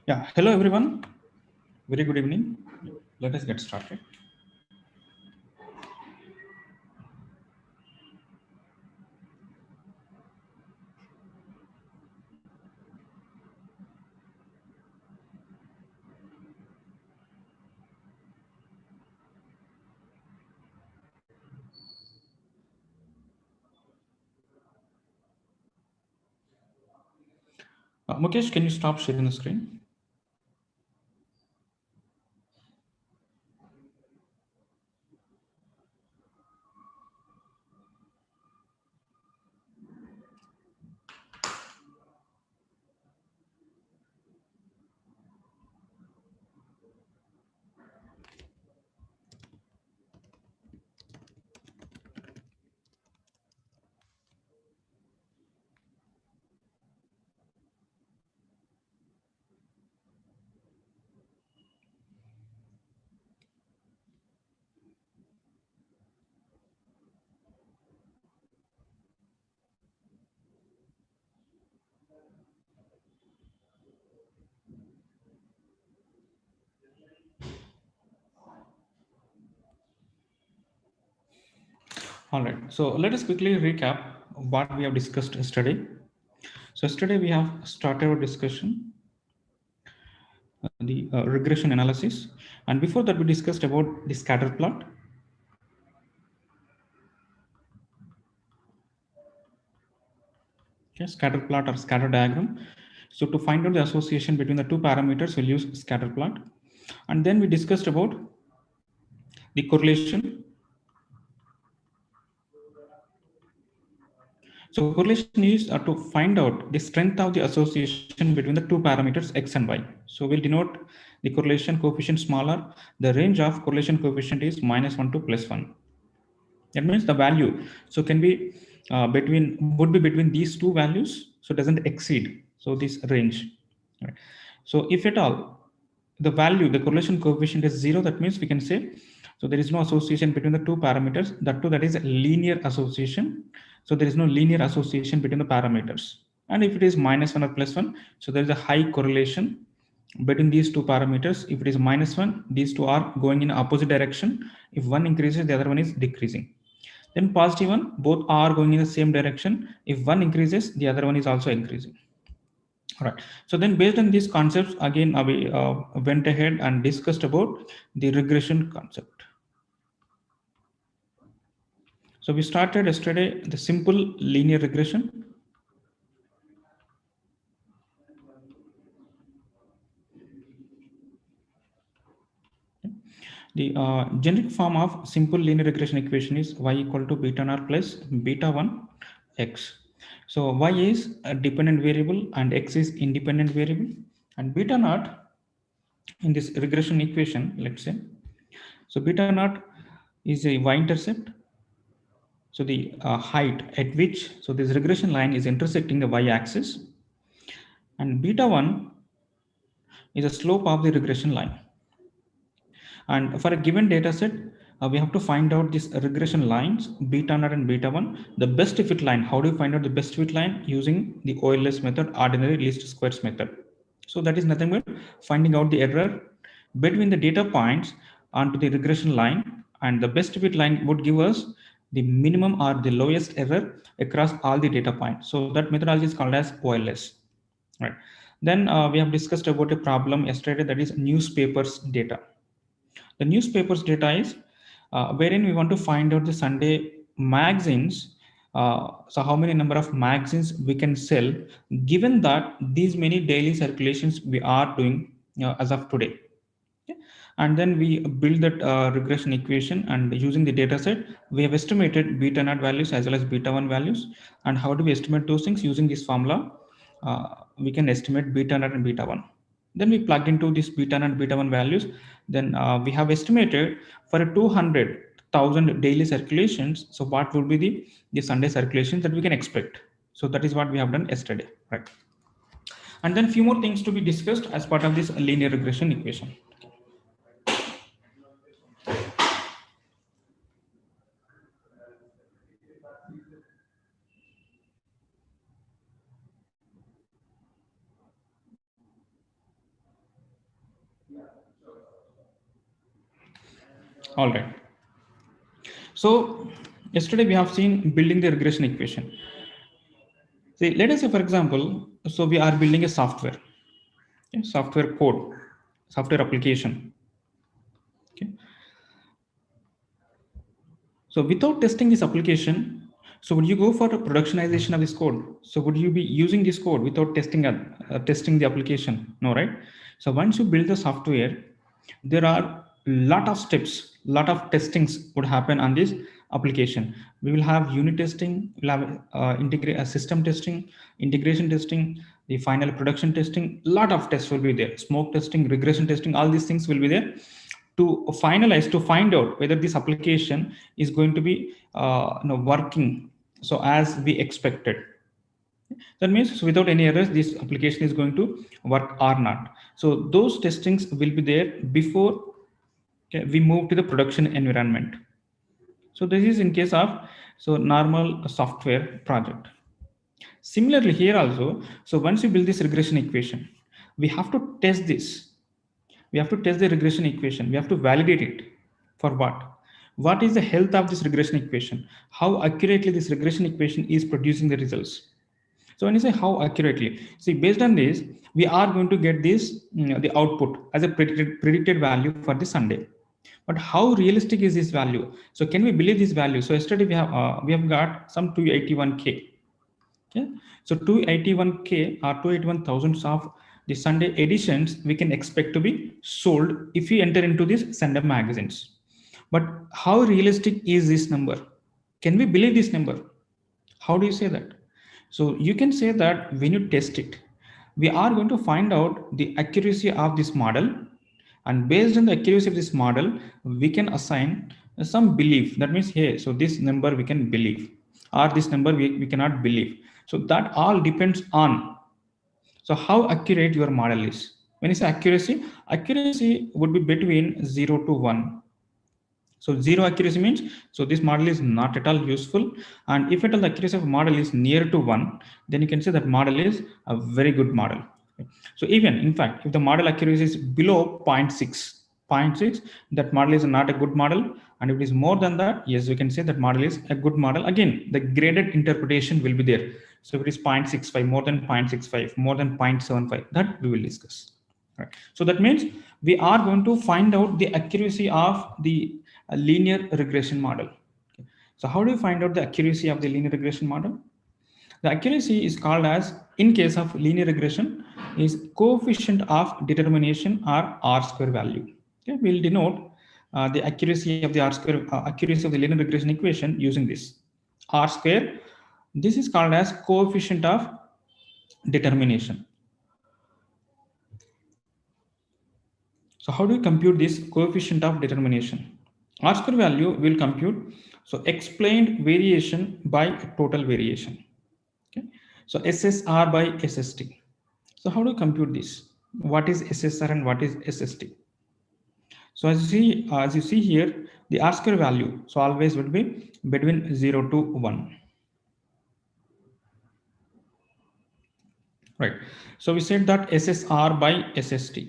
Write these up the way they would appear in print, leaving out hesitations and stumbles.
Yeah, hello everyone. Very good evening. Let us get started. Mukesh, can you stop sharing the screen? All right. So let us quickly recap what we have discussed yesterday. So yesterday we have started our discussion, the regression analysis, and before that we discussed about the scatter plot. Okay, scatter plot or scatter diagram. So to find out the association between the two parameters, we'll use scatter plot, and then we discussed about the correlation. So correlation is to find out the strength of the association between the two parameters x and y. So we'll denote the correlation coefficient smaller. The range of correlation coefficient is -1 to +1. That means the value so can be would be between these two values. So it doesn't exceed so this range. Right. So if at all the correlation coefficient is 0, that means we can say so there is no association between the two parameters. That is a linear association. So there is no linear association between the parameters. And if it is -1 or +1, so there is a high correlation between these two parameters. If it is -1, these two are going in opposite direction. If one increases, the other one is decreasing. Then positive one, both are going in the same direction. If one increases, the other one is also increasing. All right. So then based on these concepts, again, we went ahead and discussed about the regression concept. So we started yesterday the simple linear regression. The generic form of simple linear regression equation is y equal to beta naught plus beta 1 x. So y is a dependent variable and x is independent variable, and beta naught in this regression equation, let's say, so beta naught is a y-intercept. So the height at which, so this regression line is intersecting the y-axis, and beta 1 is the slope of the regression line. And for a given data set, we have to find out these regression lines, beta naught and beta 1, the best fit line. How do you find out the best fit line? Using the OLS method, ordinary least squares method. So that is nothing but finding out the error between the data points onto the regression line, and the best fit line would give us the minimum or the lowest error across all the data points. So that methodology is called as OLS. Right. Then we have discussed about a problem yesterday, that is newspapers data. The newspapers data is wherein we want to find out the Sunday magazines. So how many number of magazines we can sell, given that these many daily circulations we are doing as of today. Okay. And then we build that regression equation, and using the data set, we have estimated beta naught values as well as beta 1 values. And how do we estimate those things? Using this formula, we can estimate beta naught and beta 1. Then we plug into this beta naught and beta 1 values. Then we have estimated for a 200,000 daily circulations. So what will be the Sunday circulations that we can expect? So that is what we have done yesterday, right? And then few more things to be discussed as part of this linear regression equation. All right. So yesterday we have seen building the regression equation. See, let us say, for example, so we are building a software, okay, software code, software application. Okay. So without testing this application, so would you go for a productionization of this code? So would you be using this code without testing the application? No, right? So once you build the software, there are lot of steps, lot of testings would happen on this application. We will have unit testing, we'll have system testing, integration testing, the final production testing. Lot of tests will be there. Smoke testing, regression testing, all these things will be there to finalize, to find out whether this application is going to be working so as we expected. That means without any errors, this application is going to work or not. So those testings will be there before we move to the production environment. So this is in case of normal software project. Similarly here also, so once you build this regression equation, we have to test this. We have to test the regression equation. We have to validate it. For what? what is the health of this regression equation, how accurately this regression equation is producing the results. So when you say how accurately, see, based on this, we are going to get this, the output as a predicted value for the Sunday. But how realistic is this value? So can we believe this value? So yesterday we have got some 281K. Okay, so 281K or 281 thousands of the Sunday editions we can expect to be sold if we enter into these Sunday magazines. But how realistic is this number? Can we believe this number? How do you say that? So you can say that when you test it, we are going to find out the accuracy of this model, and based on the accuracy of this model, we can assign some belief. That means, hey, so this number we can believe, or this number we cannot believe. So that all depends on, so how accurate your model is. When you say accuracy, accuracy would be between 0 to 1. So zero accuracy means, so this model is not at all useful. And if at all the accuracy of model is near to 1, then you can say that model is a very good model. So even in fact, if the model accuracy is below zero point 0.6, that model is not a good model. And if it is more than that, yes, we can say that model is a good model. Again, the graded interpretation will be there. So if it is 0.65, more than 0.65, more than 0.75, that we will discuss. Right. So that means we are going to find out the accuracy of the linear regression model. Okay. So how do you find out the accuracy of the linear regression model? The accuracy is called as, in case of linear regression, is coefficient of determination, or R square value. Okay. We'll denote the accuracy of the R square, accuracy of the linear regression equation using this R square. This is called as coefficient of determination. So how do we compute this coefficient of determination? R square value will compute, so explained variation by total variation. Okay. So SSR by SST. So how do you compute this? What is SSR and what is SST? So as you see here, the R square value, so always would be between 0 to 1. Right. So we said that SSR by SST.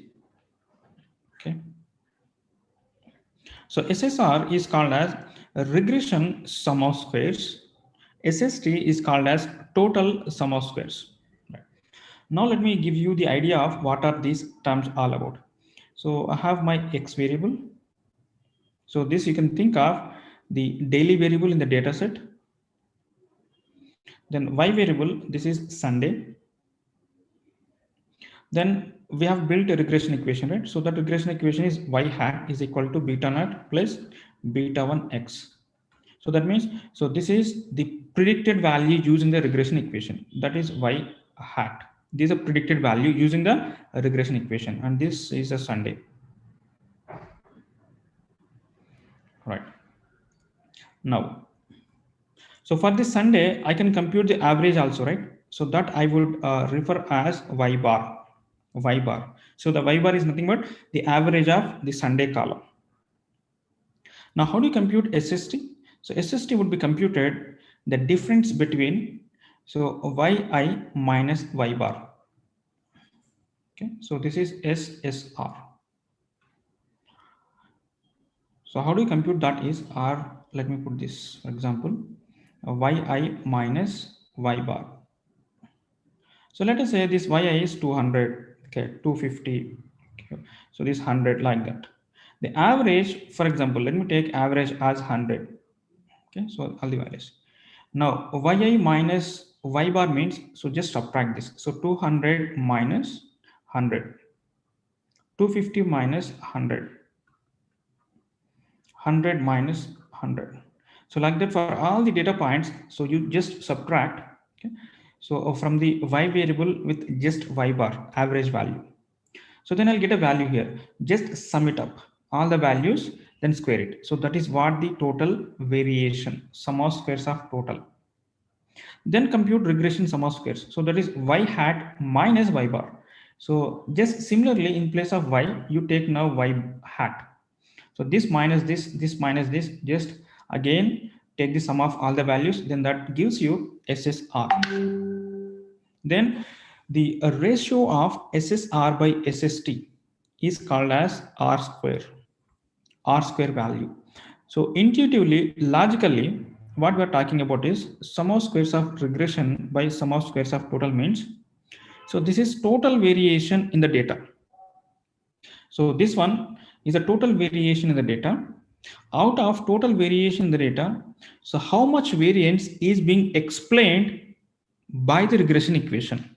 Okay. So SSR is called as regression sum of squares. SST is called as total sum of squares. Right. Now let me give you the idea of what are these terms all about. So I have my X variable. So this you can think of the daily variable in the data set. Then Y variable, this is Sunday. Then we have built a regression equation, right? So that regression equation is Y hat is equal to beta naught plus beta 1 X. So that means, so this is the predicted value using the regression equation. That is Y hat. This is a predicted value using the regression equation. And this is a Sunday. Right. Now, so for this Sunday, I can compute the average also, right? So that I would refer as Y bar. Y bar. So the Y bar is nothing but the average of the Sunday column. Now, how do you compute SST? So SST would be computed the difference between, so yi minus Y bar. Okay, so this is SSR. So how do you compute that is R? Let me put this, for example, yi minus Y bar. So let us say this yi is 200, okay, 250. Okay. So this 100 like that. The average, for example, let me take average as 100. Okay, so all the values. Now yi minus Y bar means, so just subtract this. So 200 minus 100, 250 minus 100, 100 minus 100. So like that for all the data points. So you just subtract. Okay. So from the Y variable with just Y bar average value. So then I'll get a value here. Just sum it up, all the values, then square it. So that is what the total variation, sum of squares of total. Then compute regression sum of squares. So that is Y hat minus Y bar. So just similarly in place of Y, you take now Y hat. So this minus this minus this, just again take the sum of all the values, then that gives you SSR. Then the ratio of SSR by SST is called as R square value. So intuitively, logically, what we are talking about is sum of squares of regression by sum of squares of total means. So this is total variation in the data. So this one is a total variation in the data. Out of total variation in the data, so how much variance is being explained by the regression equation?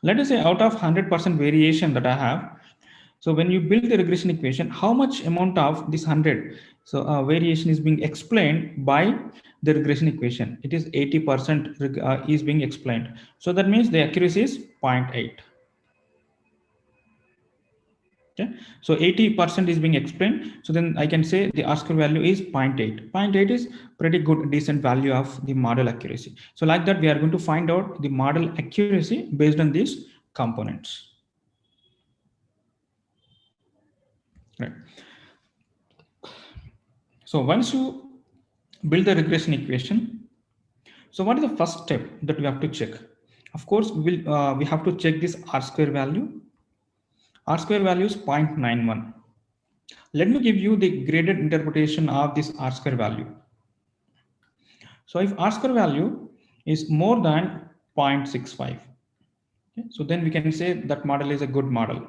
Let us say out of 100% variation that I have, so when you build the regression equation, how much amount of this 100 variation is being explained by the regression equation? It is 80% is being explained. So that means the accuracy is 0.8. Okay, so 80% is being explained. So then I can say the R-square value is 0.8. 0.8 is pretty good, decent value of the model accuracy. So like that, we are going to find out the model accuracy based on these components. Right. So once you build the regression equation, so what is the first step that we have to check? Of course, we have to check this R-square value. R-square value is 0.91. Let me give you the graded interpretation of this R-square value. So if R-square value is more than 0.65, okay, so then we can say that model is a good model.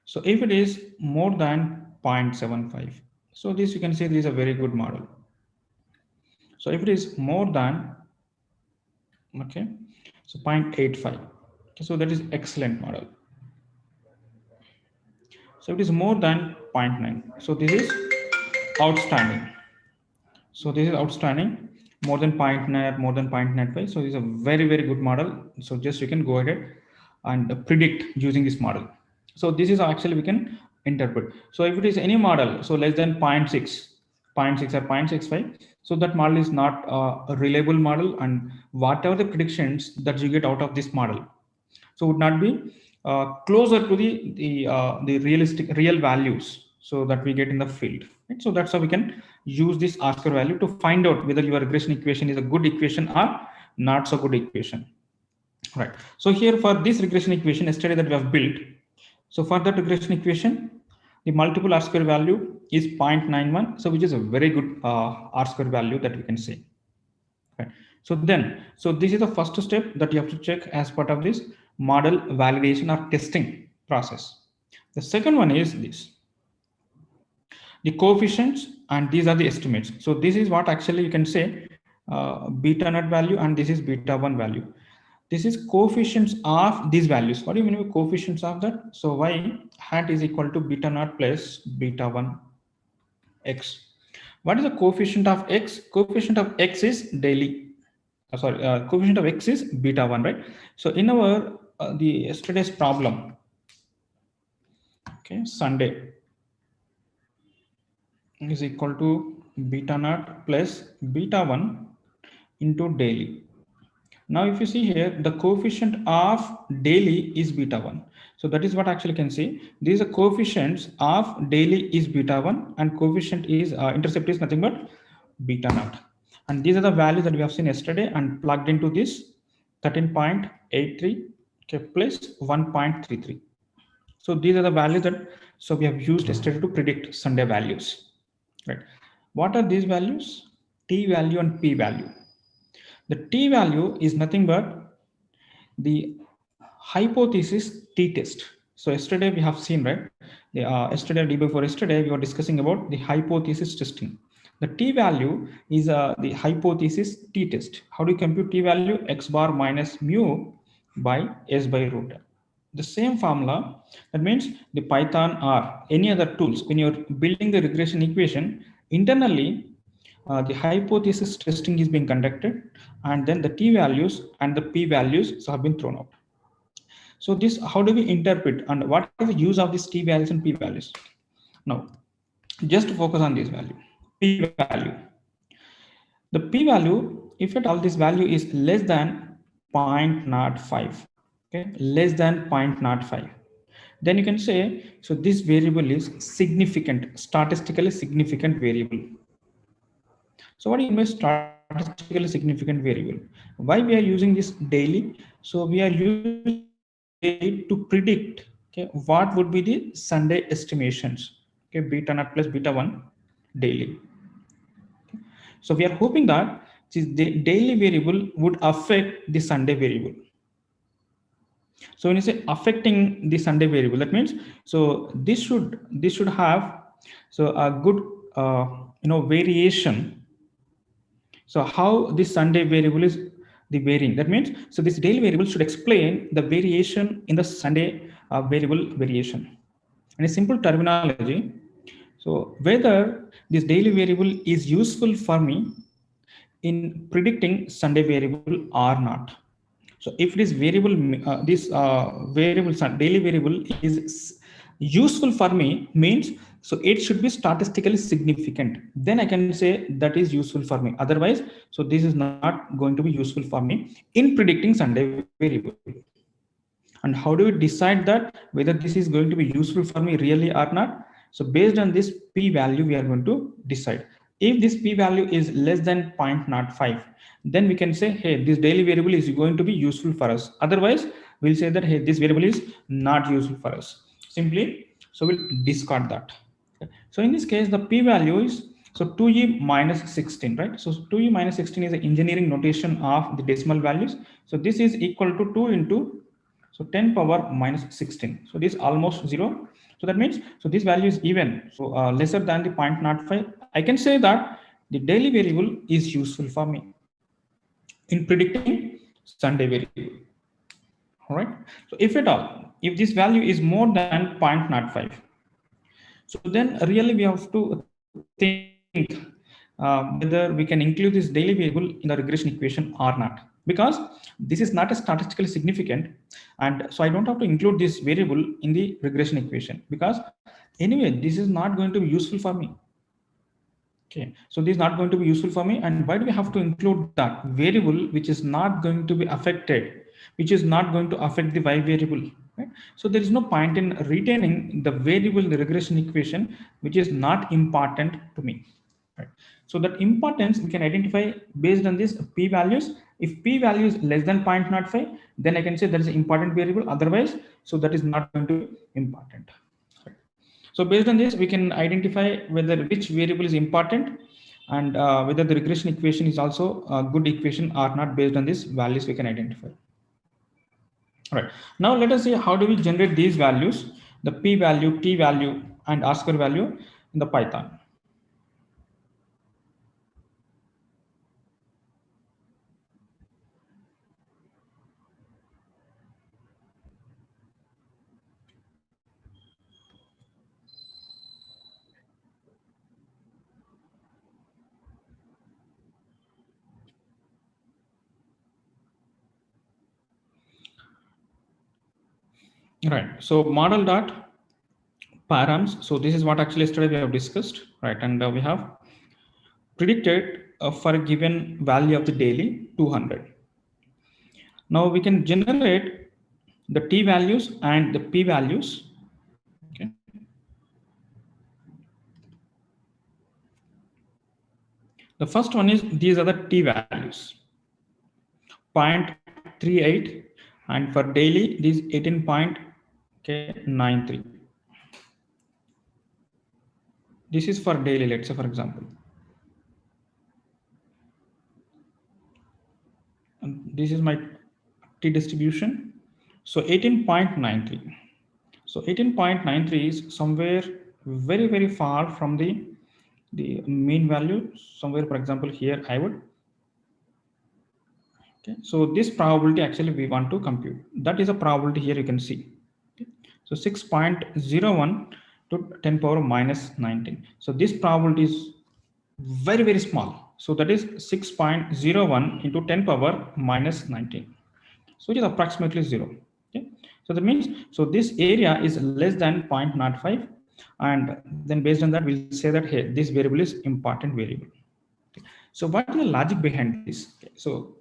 So if it is more than 0.75, so this you can say this is a very good model. So if it is more than, okay, so 0.85, okay, so that is excellent model. So it is more than 0.9, so this is outstanding. So this is outstanding, more than 0.9, more than 0.95. So this is a very, very good model. So just you can go ahead and predict using this model. So this is actually we can interpret. So if it is any model, so less than 0.6, 0.6 or 0.65, so that model is not a reliable model, and whatever the predictions that you get out of this model, so would not be closer to the realistic real values so that we get in the field, right? So that's how we can use this R-square value to find out whether your regression equation is a good equation or not so good equation, right? So here for this regression equation yesterday that we have built, so for that regression equation, the multiple R-square value is 0.91, so which is a very good R-square value that we can say. Okay. So this is the first step that you have to check as part of this model validation or testing process. The second one is this, the coefficients, and these are the estimates. So this is what actually you can say beta naught value, and this is beta 1 value. This is coefficients of these values. What do you mean by coefficients of that? So y hat is equal to beta naught plus beta 1 x. What is the coefficient of x? Coefficient of x is daily. Coefficient of x is beta 1, right? So in our the yesterday's problem, okay, Sunday is equal to beta naught plus beta 1 into daily. Now if you see here, the coefficient of daily is beta 1. So that is what actually can see. These are coefficients of daily is beta 1, and coefficient is intercept is nothing but beta naught. And these are the values that we have seen yesterday and plugged into this 13.83, okay, plus 1.33. So these are the values that so we have used yesterday to predict Sunday values, right? What are these values? T value and P value. The T value is nothing but the hypothesis t-test. So yesterday we have seen, right? Yesterday, day before yesterday, we were discussing about the hypothesis testing. The t-value is the hypothesis t-test. How do you compute t-value? X bar minus mu by s by root. The same formula, that means the Python or any other tools, when you're building the regression equation, internally, the hypothesis testing is being conducted, and then the t-values and the p-values have been thrown out. So this, how do we interpret and what is the use of these t values and p values? Now, just focus on this value, p value. The p value, if at all this value is less than 0.05, okay, less than 0.05, then you can say, so this variable is significant, statistically significant variable. So what do you mean by statistically significant variable? Why we are using this daily? So we are using daily to predict, okay, what would be the Sunday estimations. Okay, beta naught plus beta 1 daily. So we are hoping that the daily variable would affect the Sunday variable. So when you say affecting the Sunday variable, that means so this should have so a good variation. So how this Sunday variable is the varying. That means so this daily variable should explain the variation in the Sunday variable variation. In a simple terminology, so whether this daily variable is useful for me in predicting Sunday variable or not. So if this variable, daily variable is useful for me, means so it should be statistically significant. Then I can say that is useful for me. Otherwise, so this is not going to be useful for me in predicting Sunday variable. And how do we decide that whether this is going to be useful for me really or not? So based on this p value, we are going to decide. If this p value is less than 0.05, then we can say, hey, this daily variable is going to be useful for us. Otherwise, we'll say that, hey, this variable is not useful for us. Simply, so we'll discard that. Okay. So in this case, the p value is so 2e minus 16, right? So 2e minus 16 is the engineering notation of the decimal values. So this is equal to 2 into so 10 power minus 16. So this is almost 0. So that means so this value is even, so lesser than the 0.05. I can say that the daily variable is useful for me in predicting Sunday variable. All right. So if at all, if this value is more than 0.05, so then really we have to think whether we can include this daily variable in the regression equation or not, because this is not a statistically significant, and so I don't have to include this variable in the regression equation, because anyway this is not going to be useful for me. Okay, so this is not going to be useful for me. And why do we have to include that variable which is not going to be affected, which is not going to affect the y variable, right? So there is no point in retaining the variable in the regression equation which is not important to me, right? So that importance we can identify based on this p values. If p value is less than 0.05, then I can say that is an important variable. Otherwise, so that is not going to be important. So based on this, we can identify whether which variable is important, and whether the regression equation is also a good equation or not. Based on these values, we can identify. All right. Now let us see how do we generate these values, the p value, t value, and R square value in the Python. Right. So model dot params. So this is what actually yesterday we have discussed, right? And we have predicted for a given value of the daily 200. Now we can generate the t values and the p values. Okay. The first one is these are the t values 0.38, and for daily these 18.93. This is for daily, let's say for example. And this is my t distribution. So 18.93. So 18.93 is somewhere very, very far from the mean value. Somewhere, for example, here I would. Okay. So this probability actually we want to compute. That is a probability here you can see. Okay. So 6.01 to 10 power minus 19. So this probability is very, very small. So that is 6.01 into 10 power minus 19. So it is approximately 0. Okay. So that means, so this area is less than 0.05. And then based on that, we'll say that, hey, this variable is important variable. Okay. So what is the logic behind this? Okay. So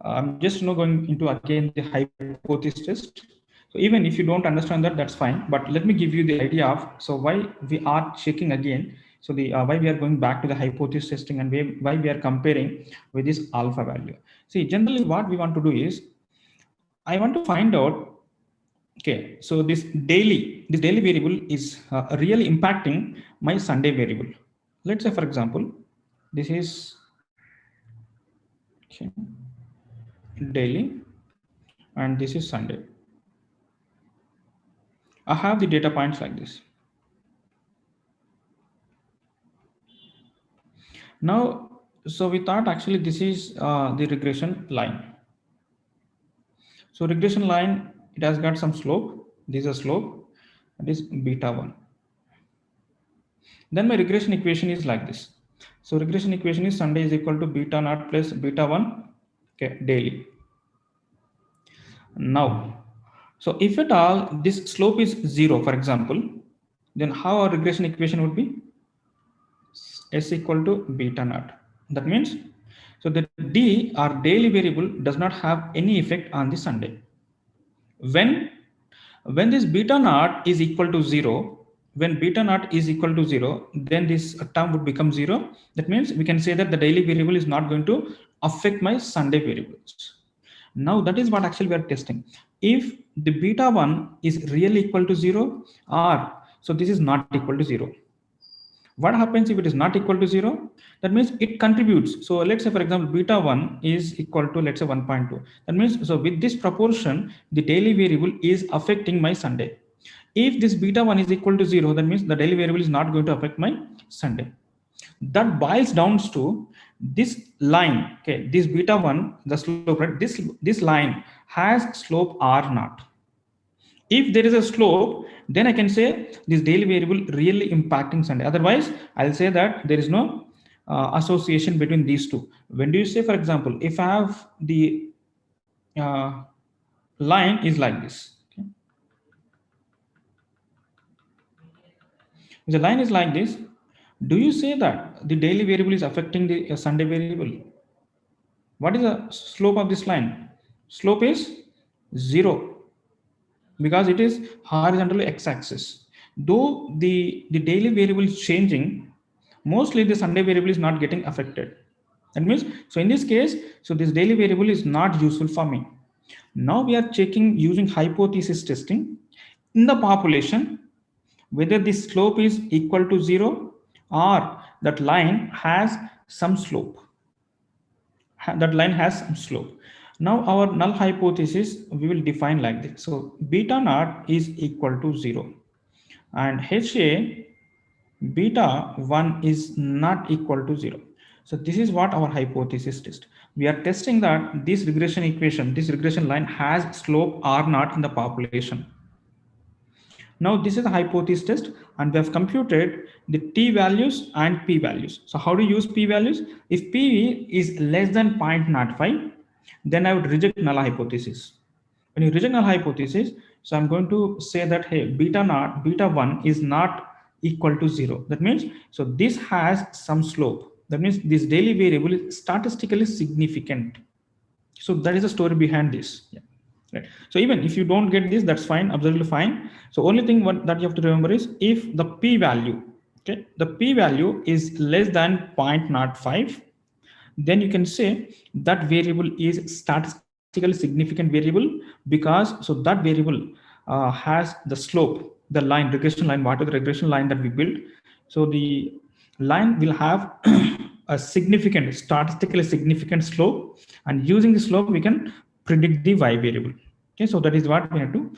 I'm just going into again the hypothesis test. So even if you don't understand that, that's fine. But let me give you the idea of so why we are checking again. So the why we are going back to the hypothesis testing, and why we are comparing with this alpha value. See, generally what we want to do is I want to find out Okay, so this daily variable is really impacting my Sunday variable. Let's say, for example, this is okay, daily, and this is Sunday. I have the data points like this. Now, so we thought actually this is the regression line. So regression line, it has got some slope. This is a slope. This beta 1. Then my regression equation is like this. So regression equation is Sunday is equal to beta naught plus beta 1, okay, daily. Now, so if at all this slope is 0, for example, then how our regression equation would be? S equal to beta naught. That means, so the D, our daily variable, does not have any effect on the Sunday. When this beta naught is equal to 0, when beta naught is equal to 0, then this term would become 0. That means we can say that the daily variable is not going to affect my Sunday variables. Now that is what actually we are testing. If the beta 1 is really equal to 0, or so this is not equal to 0. What happens if it is not equal to 0? That means it contributes. So let's say, for example, beta 1 is equal to, let's say, 1.2. That means, so with this proportion, the daily variable is affecting my Sunday. If this beta 1 is equal to 0, that means the daily variable is not going to affect my Sunday. That boils down to this line, okay, this beta 1, the slope, right? This line has slope r naught. If there is a slope, then I can say this daily variable really impacting Sunday. Otherwise, I'll say that there is no association between these two. When do you say, for example, if I have the line is like this, okay? If the line is like this, do you say that the daily variable is affecting the Sunday variable? What is the slope of this line? Slope is 0, because it is horizontally x-axis. Though the daily variable is changing, mostly the Sunday variable is not getting affected. That means, so in this case, so this daily variable is not useful for me. Now we are checking using hypothesis testing in the population whether the slope is equal to 0 or that line has some slope. That line has some slope. Now our null hypothesis we will define like this. So beta naught is equal to 0 and HA beta 1 is not equal to 0. So this is what our hypothesis test. We are testing that this regression equation, this regression line has slope r naught in the population. Now this is the hypothesis test and we have computed the t values and p values. So how do you use p values? If p is less than 0.05, then I would reject null hypothesis. When you reject null hypothesis, so I'm going to say that, hey, beta naught, beta 1 is not equal to 0. That means, so this has some slope. That means this daily variable is statistically significant. So that is the story behind this. Yeah. Right. So even if you don't get this, that's fine, absolutely fine. So only thing that you have to remember is if the p value, okay, the p value is less than 0.05, then you can say that variable is statistically significant variable, because so that variable has the slope, the line, regression line, whatever the regression line that we built. So the line will have a significant, statistically significant slope, and using the slope we can predict the y variable. Okay, so that is what we have to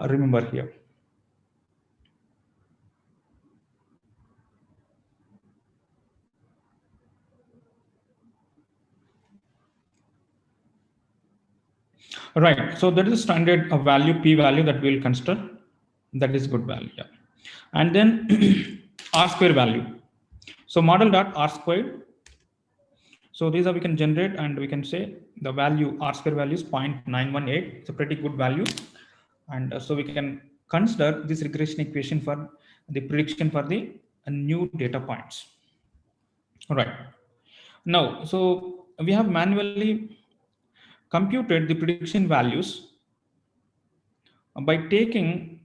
remember here. Right, so that is a standard value, p value, that we will consider. That is good value, yeah. And then r square value. So model dot r squared. So these are we can generate, and we can say the value r square value is 0.918. It's a pretty good value, and so we can consider this regression equation for the prediction for the new data points. All right. Now, so we have manually computed the prediction values by taking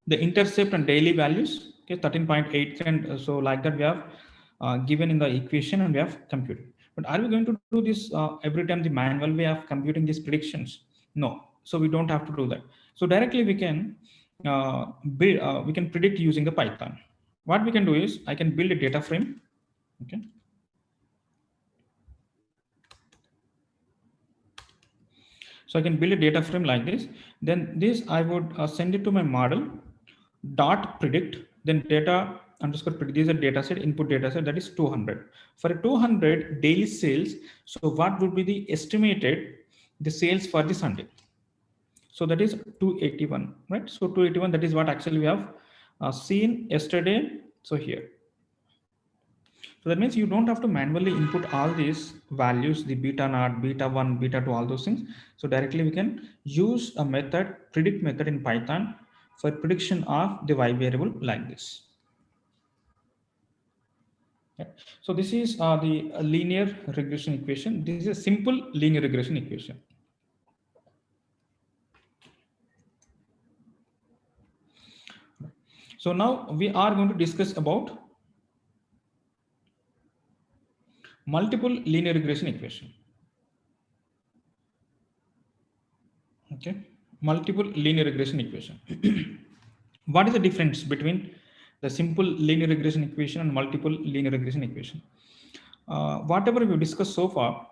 the intercept and daily values, okay, 13.8, and so like that we have given in the equation and we have computed. But are we going to do this every time the manual way of computing these predictions? No, so we don't have to do that. So directly we can build, we can predict using the Python. What we can do is I can build a data frame. Okay. So I can build a data frame like this. Then this I would send it to my model dot predict, then data underscore predict. This is a data set, input data set, that is 200. For a 200 daily sales, so what would be the estimated the sales for the Sunday? So that is 281, right? So 281, that is what actually we have seen yesterday. So here. So that means you don't have to manually input all these values, the beta naught, beta 1, beta 2, all those things. So directly we can use a method, predict method in Python for prediction of the y variable like this. Okay. So this is the linear regression equation. This is a simple linear regression equation. So now we are going to discuss about multiple linear regression equation. Okay, multiple linear regression equation. What is the difference between the simple linear regression equation and multiple linear regression equation? Whatever we discussed so far,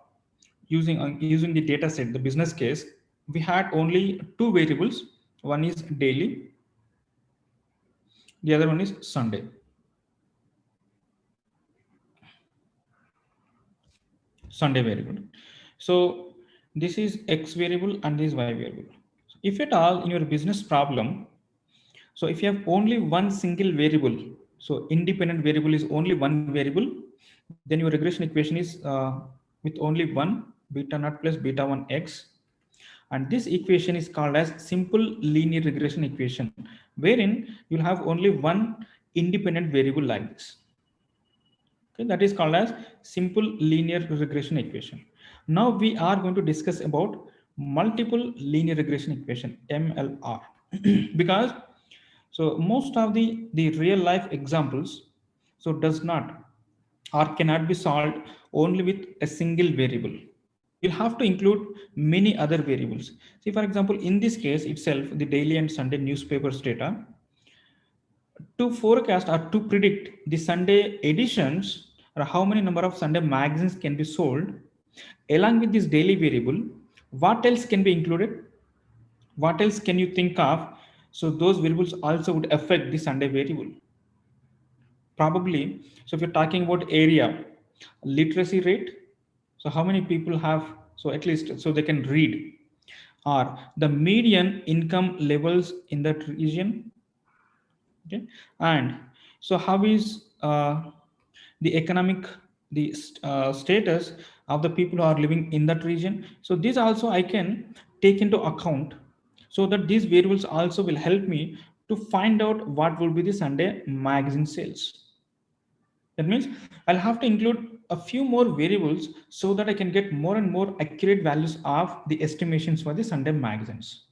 using the data set, the business case, we had only two variables. One is daily, the other one is Sunday. Sunday variable. So this is X variable and this Y variable. If at all in your business problem, so if you have only one single variable, so independent variable is only one variable, then your regression equation is with only one beta naught plus beta 1 X. And this equation is called as simple linear regression equation, wherein you'll have only one independent variable like this. Okay, that is called as simple linear regression equation. Now we are going to discuss about multiple linear regression equation, MLR. Because so most of the real life examples so does not or cannot be solved only with a single variable. You'll have to include many other variables. See, for example, in this case itself, the daily and Sunday newspapers data, to forecast or to predict the Sunday editions or how many number of Sunday magazines can be sold, along with this daily variable, what else can be included? What else can you think of? So those variables also would affect the Sunday variable. Probably, so if you're talking about area, literacy rate, so how many people have, so at least so they can read, or the median income levels in that region. Okay, and so how is the economic, the status of the people who are living in that region? So this also I can take into account, so that these variables also will help me to find out what will be the Sunday magazine sales. That means I'll have to include a few more variables so that I can get more and more accurate values of the estimations for the Sunday magazines.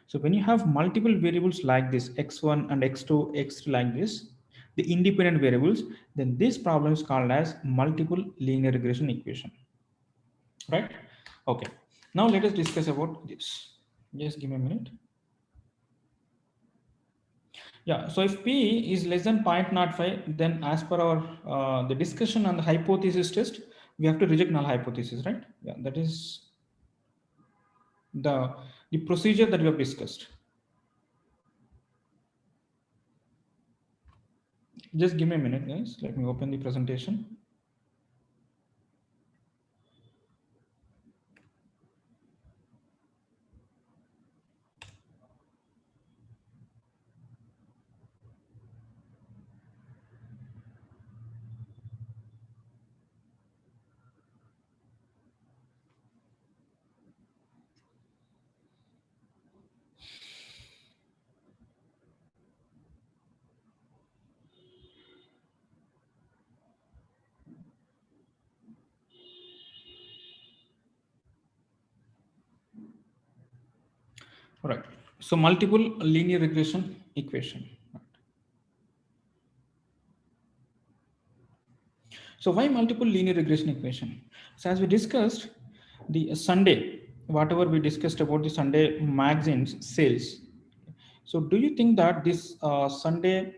So when you have multiple variables like this, x1 and x2, x3 like this, the independent variables, then this problem is called as multiple linear regression equation, right? Okay. Now let us discuss about this. Just give me a minute. Yeah, so if P is less than 0.05, then as per our the discussion on the hypothesis test, we have to reject null hypothesis, right? Yeah, that is the procedure that we have discussed. Just give me a minute, guys. Let me open the presentation. All right. So multiple linear regression equation. So why multiple linear regression equation? So as we discussed, the Sunday. whatever we discussed about the Sunday magazines sales. So do you think that this Sunday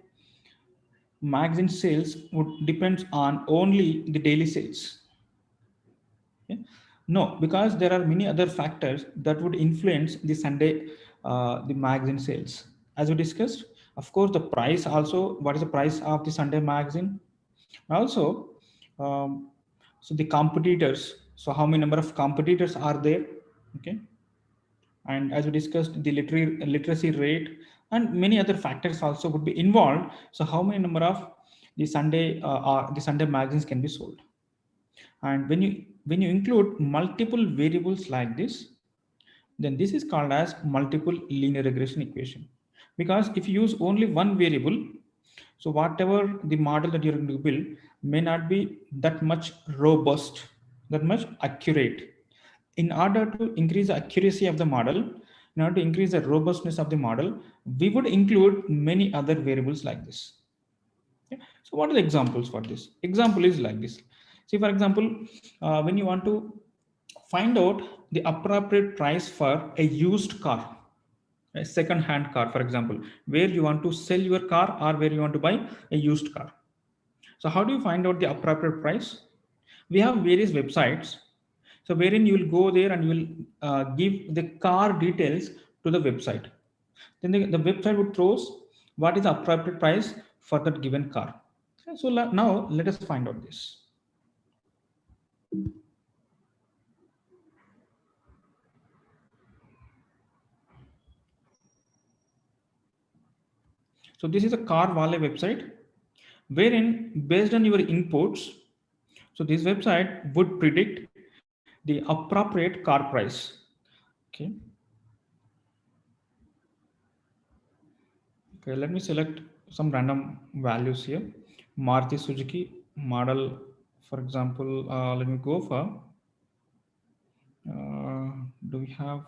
magazine sales would depends on only the daily sales? Okay. No, because there are many other factors that would influence the Sunday the magazine sales. As we discussed, of course, the price also. What is the price of the Sunday magazine? Also, um, so the competitors. So how many number of competitors are there? Okay, and as we discussed, the literacy rate and many other factors also would be involved. So how many number of the Sunday magazines can be sold? And when you include multiple variables like this, then this is called as multiple linear regression equation. Because if you use only one variable, so whatever the model that you're going to build may not be that much robust, that much accurate. In order to increase the accuracy of the model, in order to increase the robustness of the model, we would include many other variables like this. Okay. So what are the examples for this? Example is like this. See, for example, when you want to find out the appropriate price for a used car, a second hand car, for example, where you want to sell your car or where you want to buy a used car. So how do you find out the appropriate price? We have various websites. So wherein you will go there and you will give the car details to the website. Then the website would throws what is the appropriate price for that given car. So now let us find out this. So this is a car wallet website wherein based on your inputs, so this website would predict the appropriate car price. Okay. Okay, let me select some random values here. Maruti Suzuki model, for example, let me go for, do we have,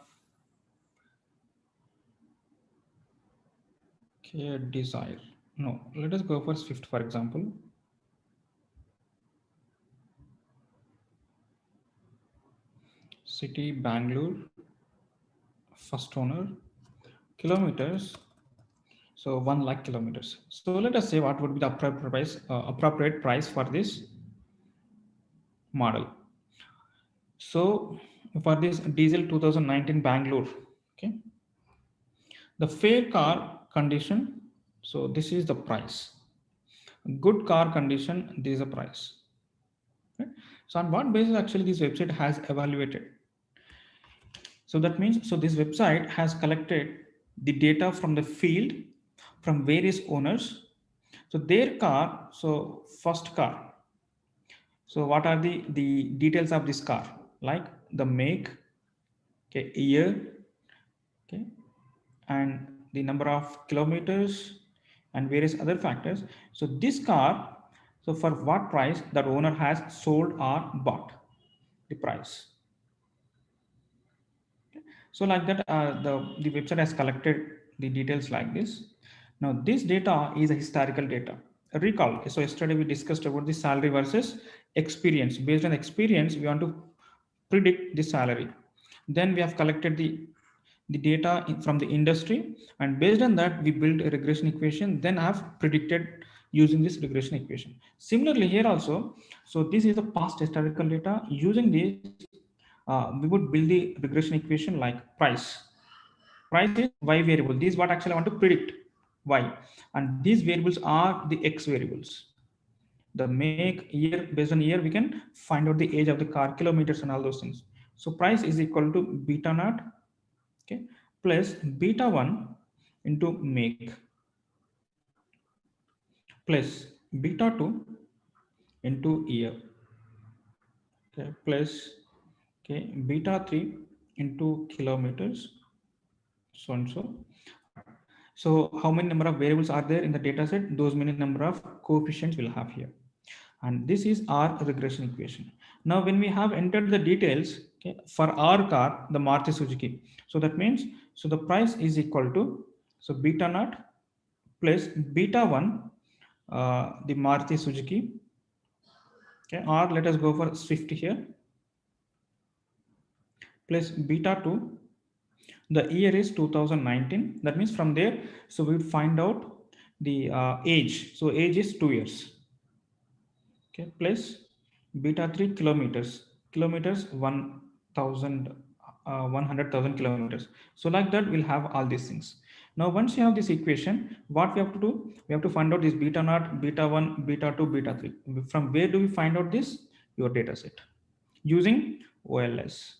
okay, Desire. No, let us go for Swift, for example. City, Bangalore, first owner, kilometers. So 1 lakh kilometers. So let us say what would be the appropriate price for this model. So for this diesel 2019 Bangalore, okay, the fair car condition. So this is the price. Good car condition. This is the price. Okay? So on what basis actually this website has evaluated? So that means, so this website has collected the data from the field from various owners. So their car, so first car. So what are the details of this car? Like the make, okay, year, okay, and the number of kilometers and various other factors. So this car, so for what price that owner has sold or bought, the price. So like that, the website has collected the details like this. Now this data is a historical data. Recall, so yesterday we discussed about the salary versus experience. Based on experience, we want to predict the salary. Then we have collected the data from the industry, and based on that we built a regression equation, then have predicted using this regression equation. Similarly here also, so this is the past historical data. Using this, we would build the regression equation like price is y variable. This is what actually I want to predict, y, and these variables are the x variables. The make, year, based on year we can find out the age of the car, kilometers and all those things. So price is equal to beta naught, okay, plus beta 1 into make, plus beta 2 into year, okay, plus, okay, beta 3 into kilometers, so and so. So how many number of variables are there in the data set? Those many number of coefficients we'll have here. And this is our regression equation. Now when we have entered the details, okay, for our car, the Maruti Suzuki, so that means, so the price is equal to, so beta naught plus beta 1, the Maruti Suzuki, okay, or let us go for Swift here, plus beta 2. The year is 2019. That means from there, so we would find out the age. So age is 2 years. Okay, plus beta 3 kilometers. Kilometers 1000, 100,000 kilometers. So like that, we'll have all these things. Now, once you have this equation, what we have to do? We have to find out this beta naught, beta 1, beta 2, beta 3. From where do we find out this? Your data set using OLS,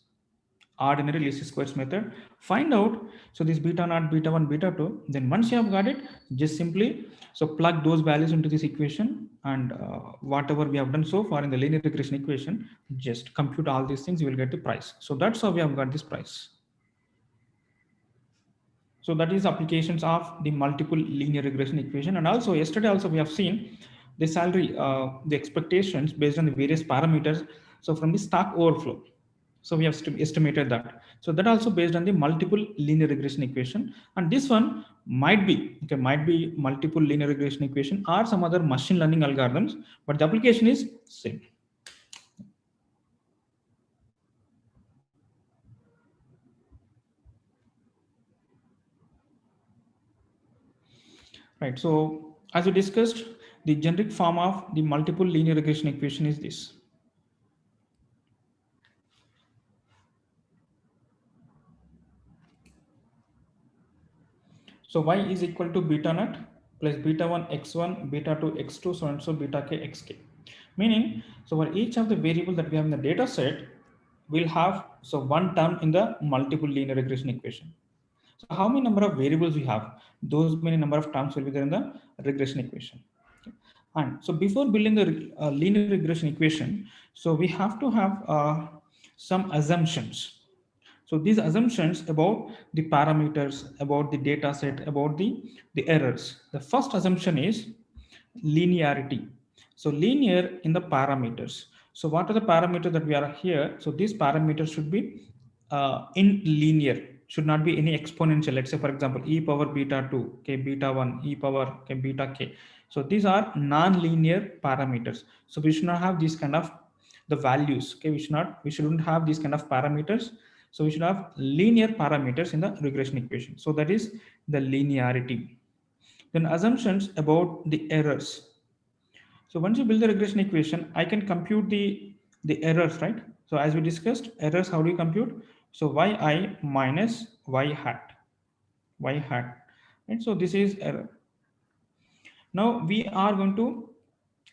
ordinary least squares method. Find out, so this beta naught, beta 1, beta 2. Then once you have got it, just simply so plug those values into this equation, and whatever we have done so far in the linear regression equation, just compute all these things, you will get the price. So that's how we have got this price. So that is applications of the multiple linear regression equation. And also yesterday also we have seen the salary, the expectations based on the various parameters. So from the stock overflow, so we have estimated that. So that also based on the multiple linear regression equation. And this one might be, okay, might be multiple linear regression equation or some other machine learning algorithms, but the application is same. Right. So as we discussed, the generic form of the multiple linear regression equation is this. So y is equal to beta naught plus beta 1 x1, beta 2 x2, so and so beta k xk. Meaning, so for each of the variable that we have in the data set, we'll have so one term in the multiple linear regression equation. So how many number of variables we have, those many number of terms will be there in the regression equation. Okay. And so before building the linear regression equation, so we have to have some assumptions. So these assumptions about the parameters, about the data set, about the errors. The first assumption is linearity. So linear in the parameters. So what are the parameters that we are here? So these parameters should be in linear, should not be any exponential. Let's say for example, e power beta 2, k beta 1, e power k beta k. So these are non-linear parameters. So we should not have these kind of the values. Okay, we shouldn't have these kind of parameters. So we should have linear parameters in the regression equation. So that is the linearity. Then assumptions about the errors. So once you build the regression equation, I can compute the errors, right? So as we discussed, errors, how do you compute? So yi minus y hat, right? So this is error. Now we are going to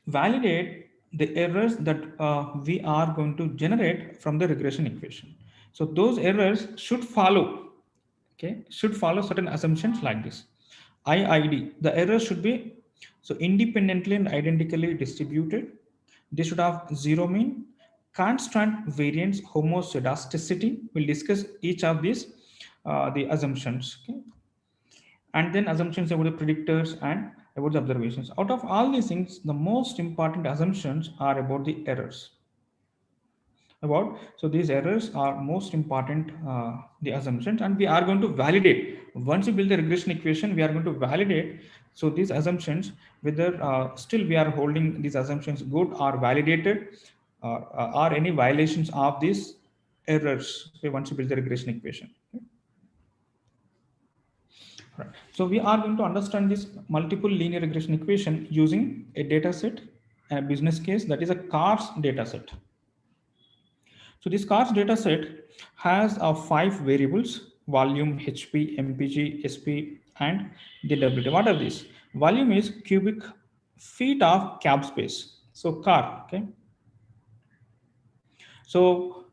validate the errors that we are going to generate from the regression equation. So those errors should follow, okay, should follow certain assumptions like this. IID, the errors should be so independently and identically distributed. They should have zero mean, constant variance, homoscedasticity. We'll discuss each of these, the assumptions. Okay? And then assumptions about the predictors and about the observations. Out of all these things, the most important assumptions are about the errors. So these errors are most important, the assumptions, and we are going to validate. Once you build the regression equation, we are going to validate so these assumptions, whether still we are holding these assumptions good or validated, or any violations of these errors. Okay, once you build the regression equation. Okay. Right. So we are going to understand this multiple linear regression equation using a data set, a business case, that is a cars data set. So this cars data set has 5 variables: volume, HP, MPG, SP, and the WT. What are these? Volume is cubic feet of cab space. So car, okay. So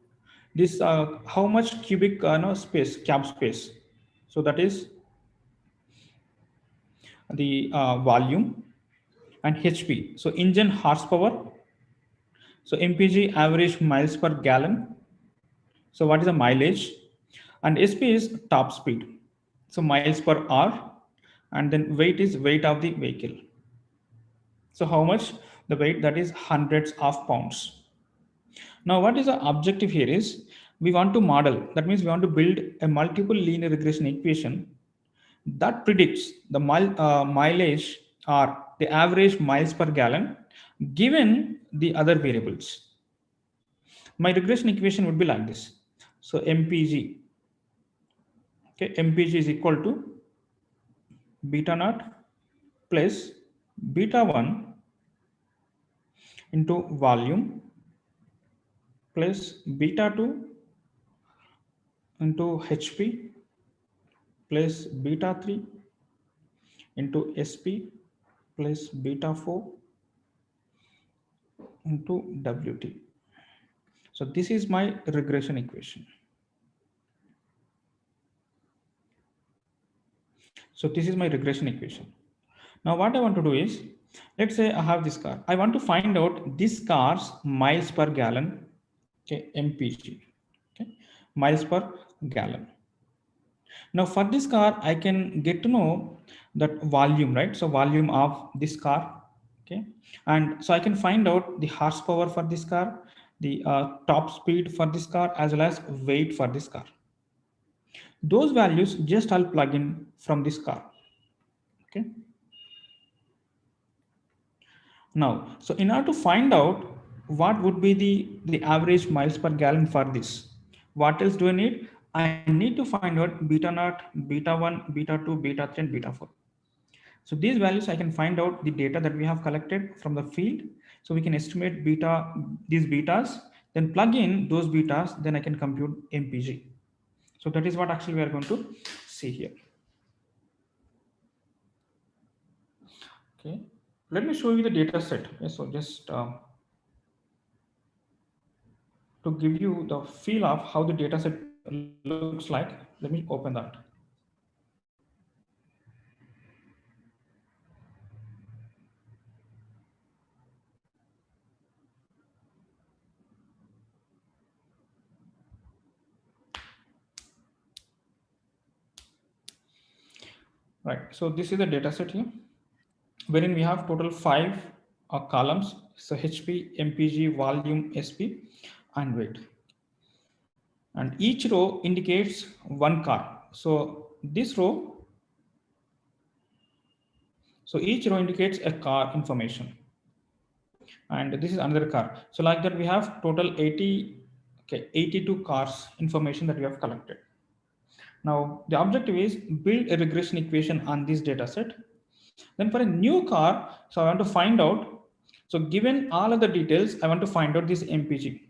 this how much cubic no space, cab space. So that is the volume, and HP. So engine horsepower. So MPG, average miles per gallon. So what is the mileage? And SP is top speed. So miles per hour. And then weight is weight of the vehicle. So how much the weight? That is hundreds of pounds. Now what is the objective here is we want to model. That means we want to build a multiple linear regression equation that predicts the mileage or the average miles per gallon given the other variables. My regression equation would be like this. So mpg, okay, mpg is equal to beta naught plus beta 1 into volume plus beta 2 into hp plus beta 3 into sp plus beta 4 into wt. So this is my regression equation. So this is my regression equation. Now what I want to do is, let's say I have this car. I want to find out this car's miles per gallon, okay, mpg, okay, miles per gallon. Now for this car, I can get to know that volume, right? So volume of this car, okay, and so I can find out the horsepower for this car, the top speed for this car, as well as weight for this car. Those values just I'll plug in from this car, okay. Now, so in order to find out what would be the average miles per gallon for this, what else do I need? I need to find out beta naught, beta 1, beta 2, beta 3, and beta 4. So these values I can find out the data that we have collected from the field. So we can estimate beta, these betas, then plug in those betas, then I can compute MPG. So that is what actually we are going to see here. Okay, let me show you the data set. Yes, so just to give you the feel of how the data set looks like, let me open that. Right, so this is the data set here, wherein we have total 5 columns. So HP, MPG, volume, SP, and weight. And each row indicates one car. So this row, so each row indicates a car information. And this is another car. So like that, we have total 80, okay, 82 cars information that we have collected. Now the objective is build a regression equation on this data set. Then for a new car, so I want to find out, so given all of the details, I want to find out this MPG.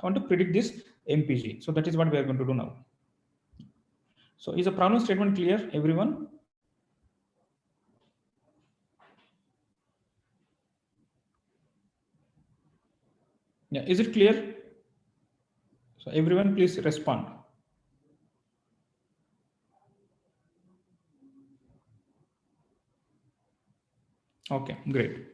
I want to predict this MPG. So that is what we are going to do now. So is the problem statement clear, everyone? Yeah, is it clear? So everyone please respond. Okay, great.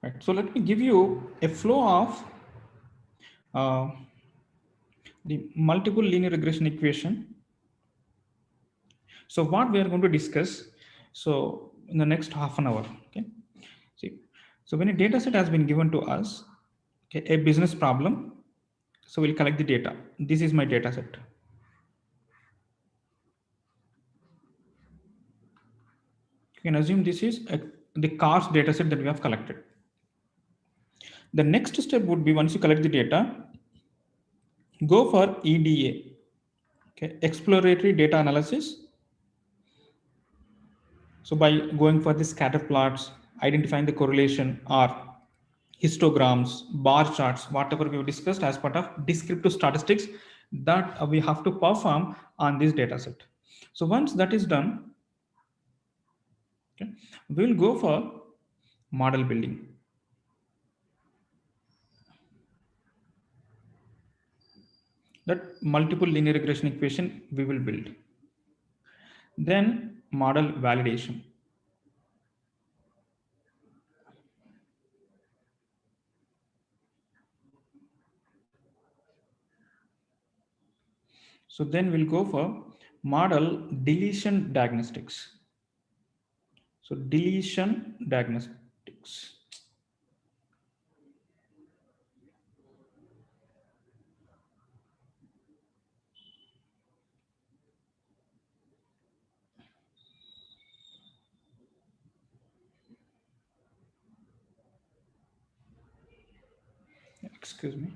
Right. So let me give you a flow of uh, the multiple linear regression equation. So what we are going to discuss, so in the next half an hour, okay. See, so when a data set has been given to us, okay, a business problem, so we'll collect the data. This is my data set. You can assume this is the cars data set that we have collected. The next step would be, once you collect the data, go for EDA, okay, exploratory data analysis. So by going for the scatter plots, identifying the correlation, or histograms, bar charts, whatever we've discussed as part of descriptive statistics that we have to perform on this data set. So once that is done, okay, we'll go for model building. That multiple linear regression equation we will build. Then model validation. So then we'll go for model deletion diagnostics. So deletion diagnostics. Excuse me.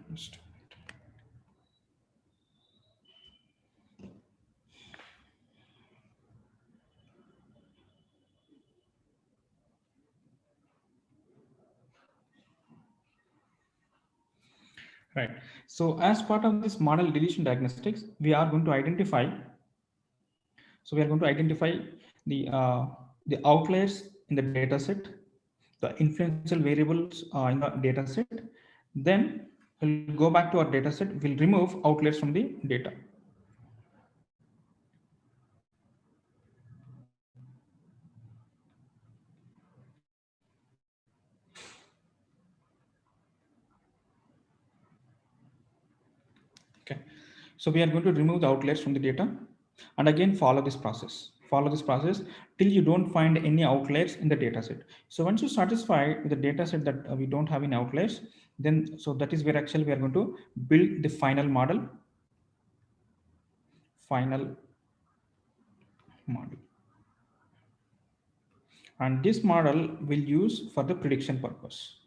Right. So as part of this model deletion diagnostics, we are going to identify. So we are going to identify the uh, the outliers in the data set, the influential variables in the data set. Then we'll go back to our data set. We'll remove outliers from the data. Okay. So we are going to remove the outliers from the data, and again follow this process. Follow this process till you don't find any outliers in the data set. So once you're satisfied with the data set that we don't have any outliers, then so that is where actually we are going to build the final model. Final model. And this model will use for the prediction purpose.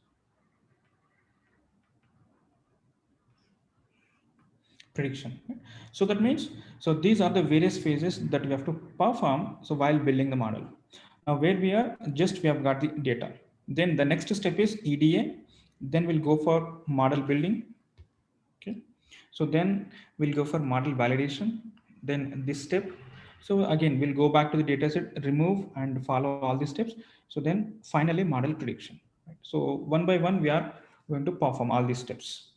Prediction. So that means, so these are the various phases that we have to perform. So while building the model, now where we are, just we have got the data. Then the next step is EDA. Then we'll go for model building. Okay. So then we'll go for model validation. Then this step. So again, we'll go back to the data set, remove and follow all these steps. So then finally model prediction. Right? So one by one, we are going to perform all these steps.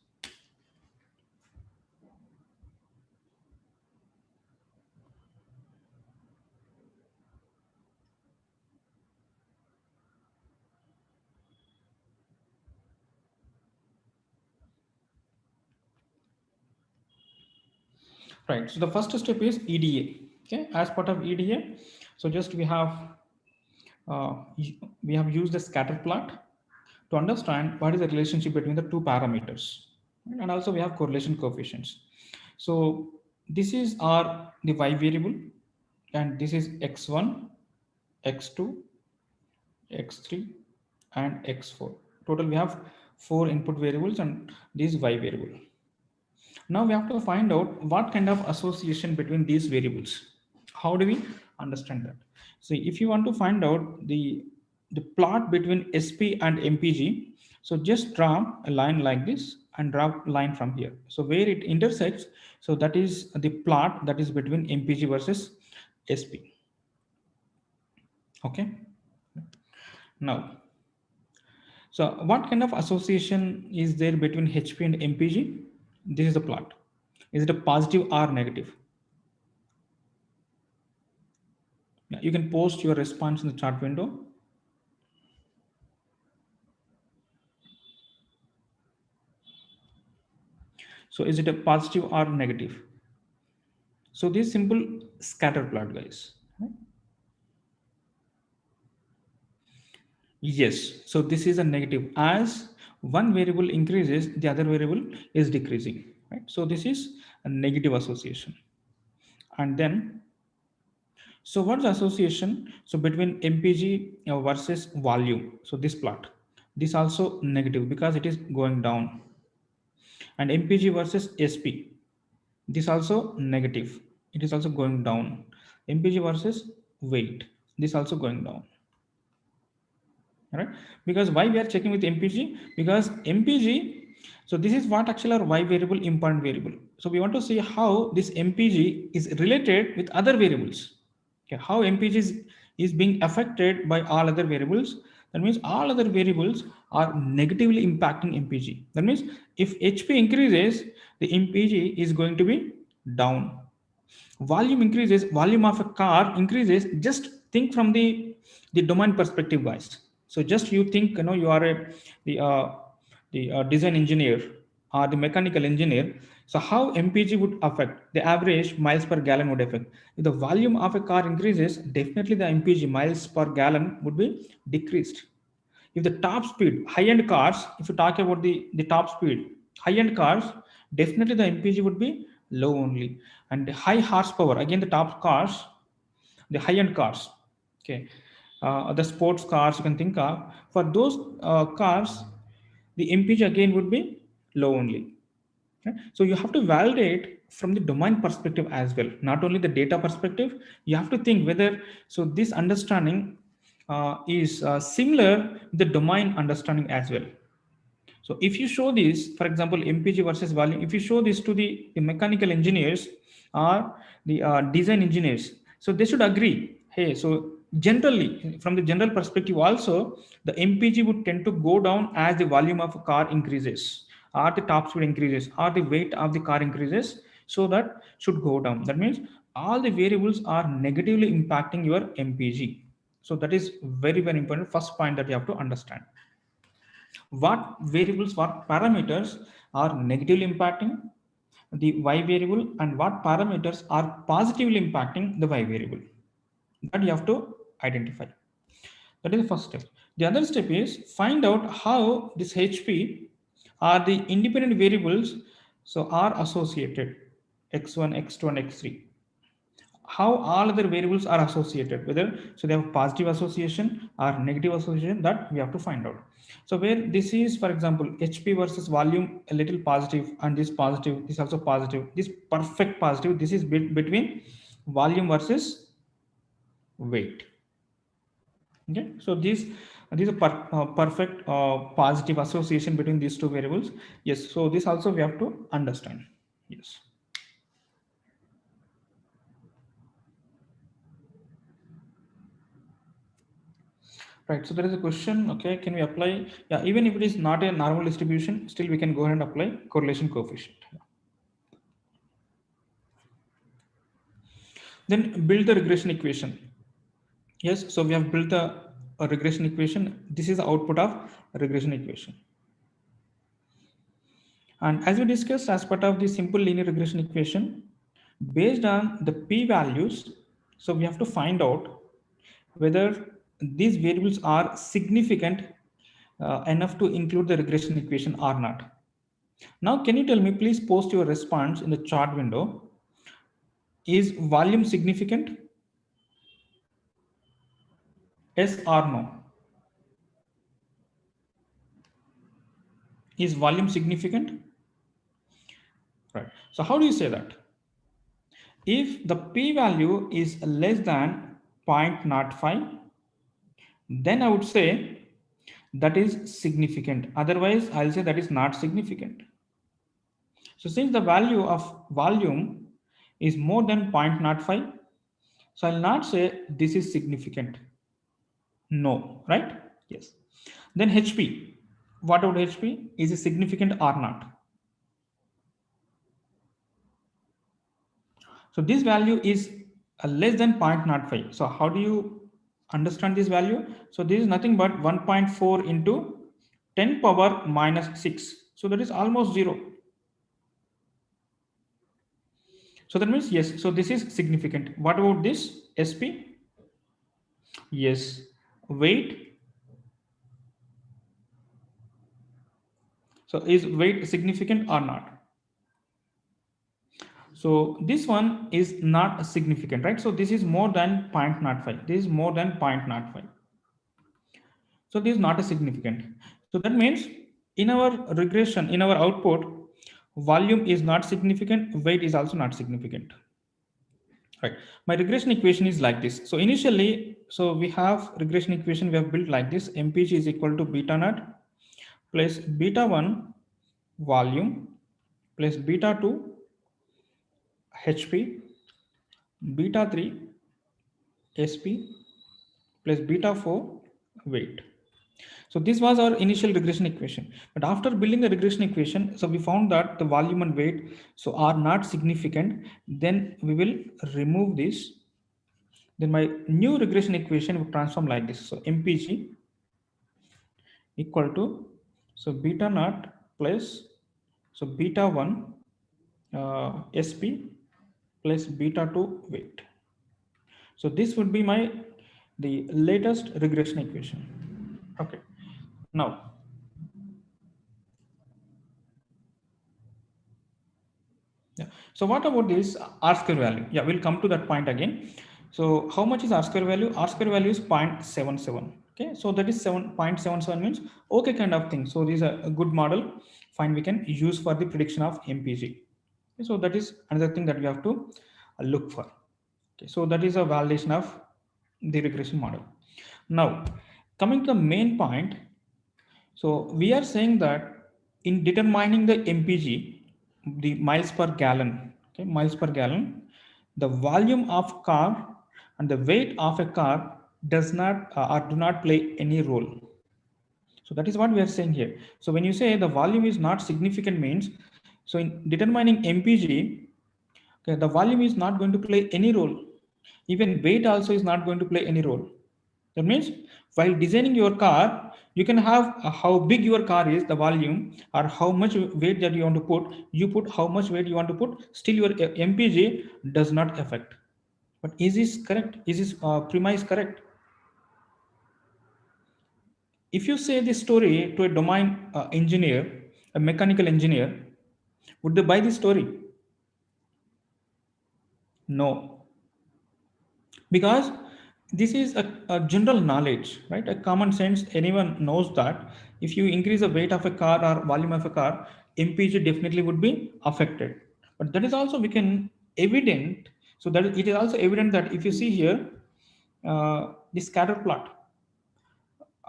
Right. So the first step is EDA. Okay. As part of EDA, so just uh, we have used the scatter plot to understand what is the relationship between the two parameters, and also we have correlation coefficients. So this is our the y variable, and this is x1, x2, x3, and x4. Total we have 4 input variables and this y variable. Now we have to find out what kind of association between these variables. How do we understand that? So if you want to find out the plot between SP and MPG, so just draw a line like this and draw a line from here. So where it intersects, so that is the plot that is between MPG versus SP. Okay. Now, so what kind of association is there between HP and MPG? This is the plot. Is it a positive or negative? Yeah, you can post your response in the chat window. So is it a positive or negative? So this simple scatter plot, guys. Yes. So this is a negative. As one variable increases, the other variable is decreasing. Right. So this is a negative association. And then, so what's the association? So between MPG versus volume. So this plot, this also negative because it is going down. And MPG versus SP, this also negative, it is also going down. MPG versus weight, this also going down. All right, because why we are checking with MPG? Because MPG, so this is what actually our y variable, important variable. So we want to see how this MPG is related with other variables. Okay, how MPG is being affected by all other variables. That means all other variables are negatively impacting MPG. That means if HP increases, the MPG is going to be down. Volume increases, volume of a car increases. Just think from the domain perspective, guys. So just you think, you are the design engineer or the mechanical engineer. So how MPG would affect the average miles per gallon would affect. If the volume of a car increases, definitely the MPG miles per gallon would be decreased. If the top speed, high-end cars, if you talk about the top speed, high-end cars, definitely the MPG would be low only. And the high horsepower, again the top cars, the high-end cars, okay, the sports cars you can think of. For those cars, the MPG again would be low only. Okay? So you have to validate from the domain perspective as well, not only the data perspective. You have to think whether so this understanding is similar the domain understanding as well. So if you show this, for example, MPG versus volume, if you show this to the mechanical engineers or the design engineers, so they should agree. Hey, so generally, from the general perspective, also the MPG would tend to go down as the volume of a car increases, or the top speed increases, or the weight of the car increases. So that should go down. That means all the variables are negatively impacting your MPG. So that is very, very important. First point that you have to understand what variables, what parameters are negatively impacting the y variable and what parameters are positively impacting the y variable. That you have to identify. That is the first step. The other step is find out how this HP are the independent variables so are associated x1, x2, and x3. How all other variables are associated, whether so they have positive association or negative association, that we have to find out. So where this is, for example, HP versus volume, a little positive, and this positive, this also positive, this perfect positive, this is between volume versus weight. Okay, so these are perfect positive association between these two variables. Yes, so this also we have to understand. Yes. Right, so there is a question, okay, can we apply, yeah, even if it is not a normal distribution, still we can go ahead and apply correlation coefficient. Then build the regression equation. Yes, so we have built a regression equation. This is the output of regression equation. And as we discussed, as part of the simple linear regression equation, based on the p-values, so we have to find out whether these variables are significant enough to include the regression equation or not. Now, can you tell me, please post your response in the chart window. Is volume significant? Yes or no? Is volume significant? Right. So how do you say that? If the p-value is less than 0.05, then I would say that is significant. Otherwise, I'll say that is not significant. So since the value of volume is more than 0.05, so I'll not say this is significant. No, right? Yes. Then HP. What about HP? Is it significant or not? So this value is less than 0.05. So how do you understand this value? So this is nothing but 1.4 into 10 power minus 6. So that is almost 0. So that means yes. So this is significant. What about this SP? Yes. Weight. So is weight significant or not? So this one is not significant, right? So this is more than 0.05. This is more than 0.05. So this is not a significant. So that means in our regression, in our output, volume is not significant, weight is also not significant. Right. My regression equation is like this. So initially, so we have regression equation we have built like this. MPG is equal to beta naught plus beta 1 volume plus beta 2 HP, beta 3 SP plus beta 4 weight. So this was our initial regression equation. But after building the regression equation, so we found that the volume and weight so are not significant. Then we will remove this. Then my new regression equation will transform like this. So MPG equal to so beta naught plus so beta 1 SP plus beta 2 weight. So this would be my the latest regression equation. Okay. Now, yeah. So what about this R square value? Yeah, we'll come to that point again. So how much is R square value? R square value is 0.77. Okay, so that is 7.77 means okay kind of thing. So this is a good model fine, we can use for the prediction of MPG. So that is another thing that we have to look for. Okay, so that is a validation of the regression model. Now, coming to the main point, so we are saying that in determining the MPG, the miles per gallon, okay, miles per gallon, the volume of car and the weight of a car does not or do not play any role. So that is what we are saying here. So when you say the volume is not significant means, so in determining MPG, okay, the volume is not going to play any role. Even weight also is not going to play any role. That means while designing your car, you can have how big your car is, the volume, or how much weight that you want to put. You put how much weight you want to put. Still, your MPG does not affect. But is this correct? Is this premise correct? If you say this story to a domain engineer, a mechanical engineer, would they buy this story? No, because this is a general knowledge, right? A common sense. Anyone knows that if you increase the weight of a car or volume of a car, MPG definitely would be affected. But that is also we can evident. So that it is also evident that if you see here, this scatter plot,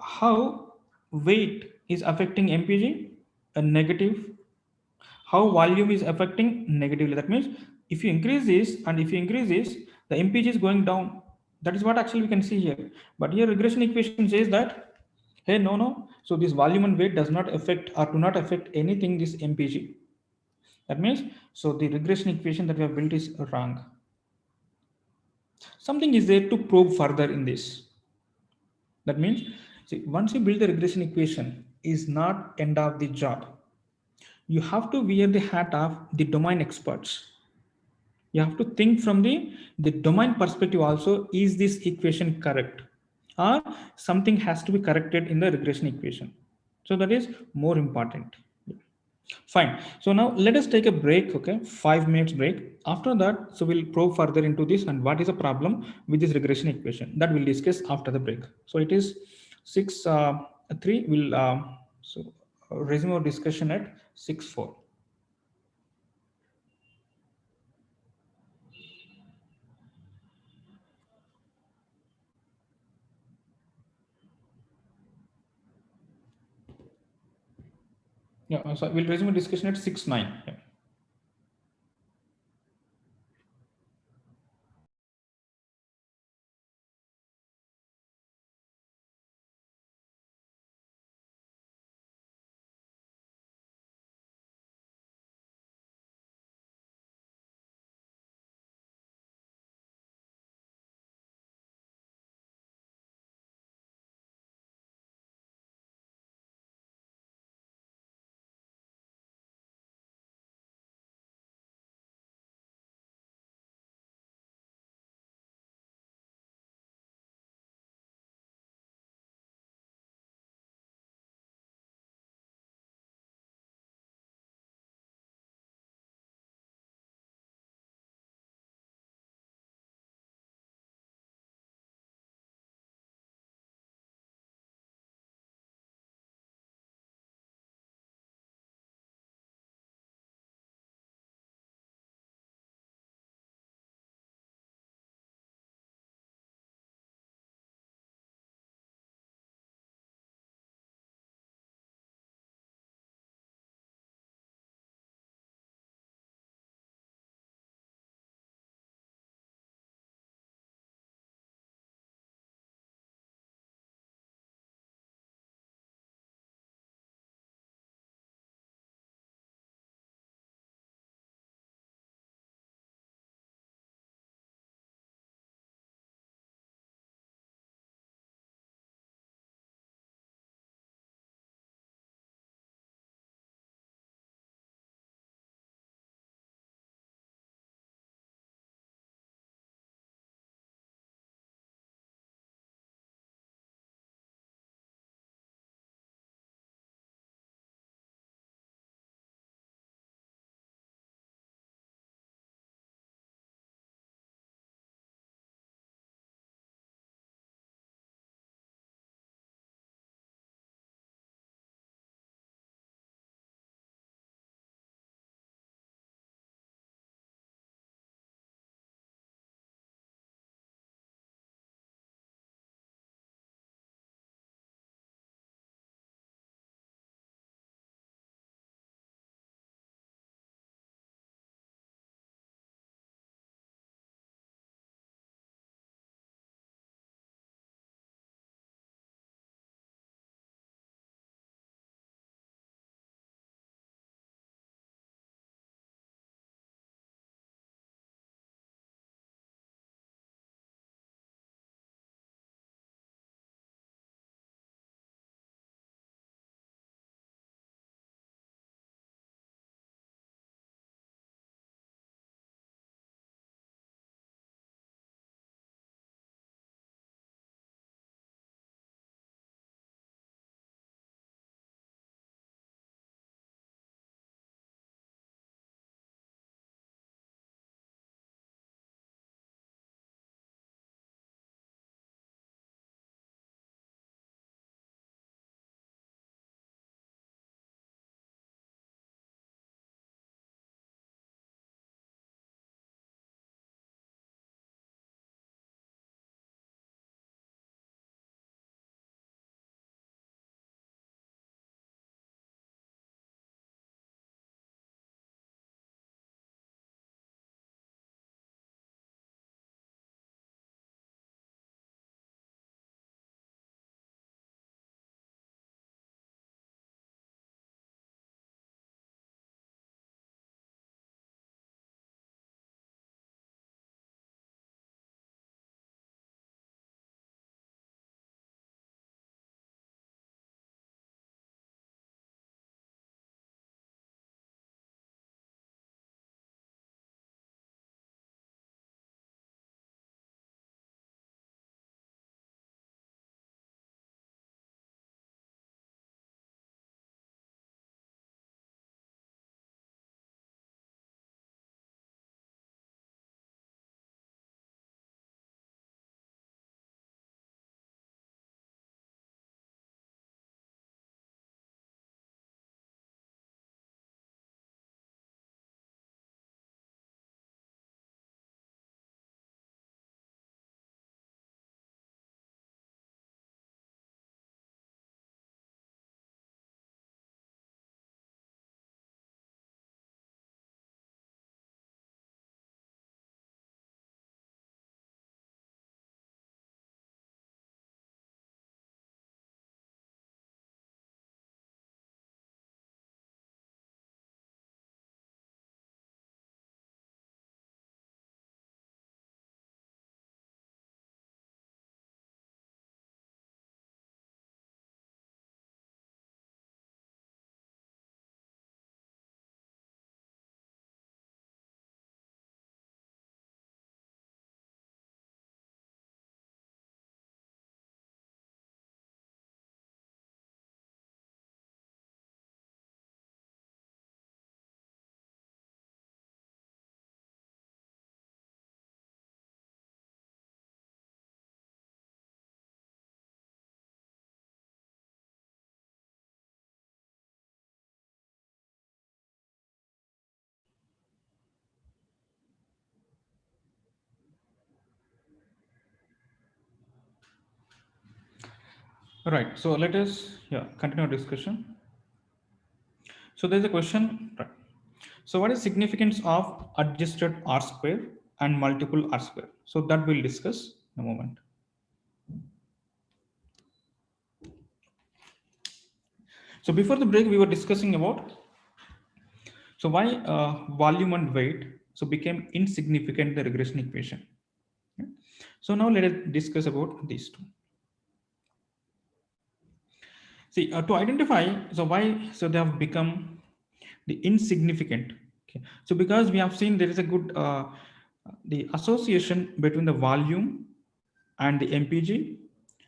how weight is affecting MPG, a negative. How volume is affecting negatively. That means if you increase this and if you increase this, the MPG is going down. That is what actually we can see here. But here regression equation says that, hey, no. So this volume and weight does not affect or do not affect anything this MPG. That means, so the regression equation that we have built is wrong. Something is there to probe further in this. That means, see, once you build the regression equation is not end of the job. You have to wear the hat of the domain experts. You have to think from the domain perspective also. Is this equation correct, or something has to be corrected in the regression equation? So that is more important. Fine, so now let us take a break. Okay, 5 minutes break. After that, so we'll probe further into this and what is the problem with this regression equation, that we'll discuss after the break. So it is 6:03. We'll so resume our discussion at 6:04. Yeah, so we'll resume discussion at 6:09. Yeah. Right. So let us continue our discussion. So there's a question. Right. So what is significance of adjusted R square and multiple R square? So that we'll discuss in a moment. So before the break, we were discussing about so why volume and weight so became insignificant in the regression equation. Okay. So now let us discuss about these two. See, to identify so why so they have become the insignificant. Okay. So because we have seen there is a good the association between the volume and the MPG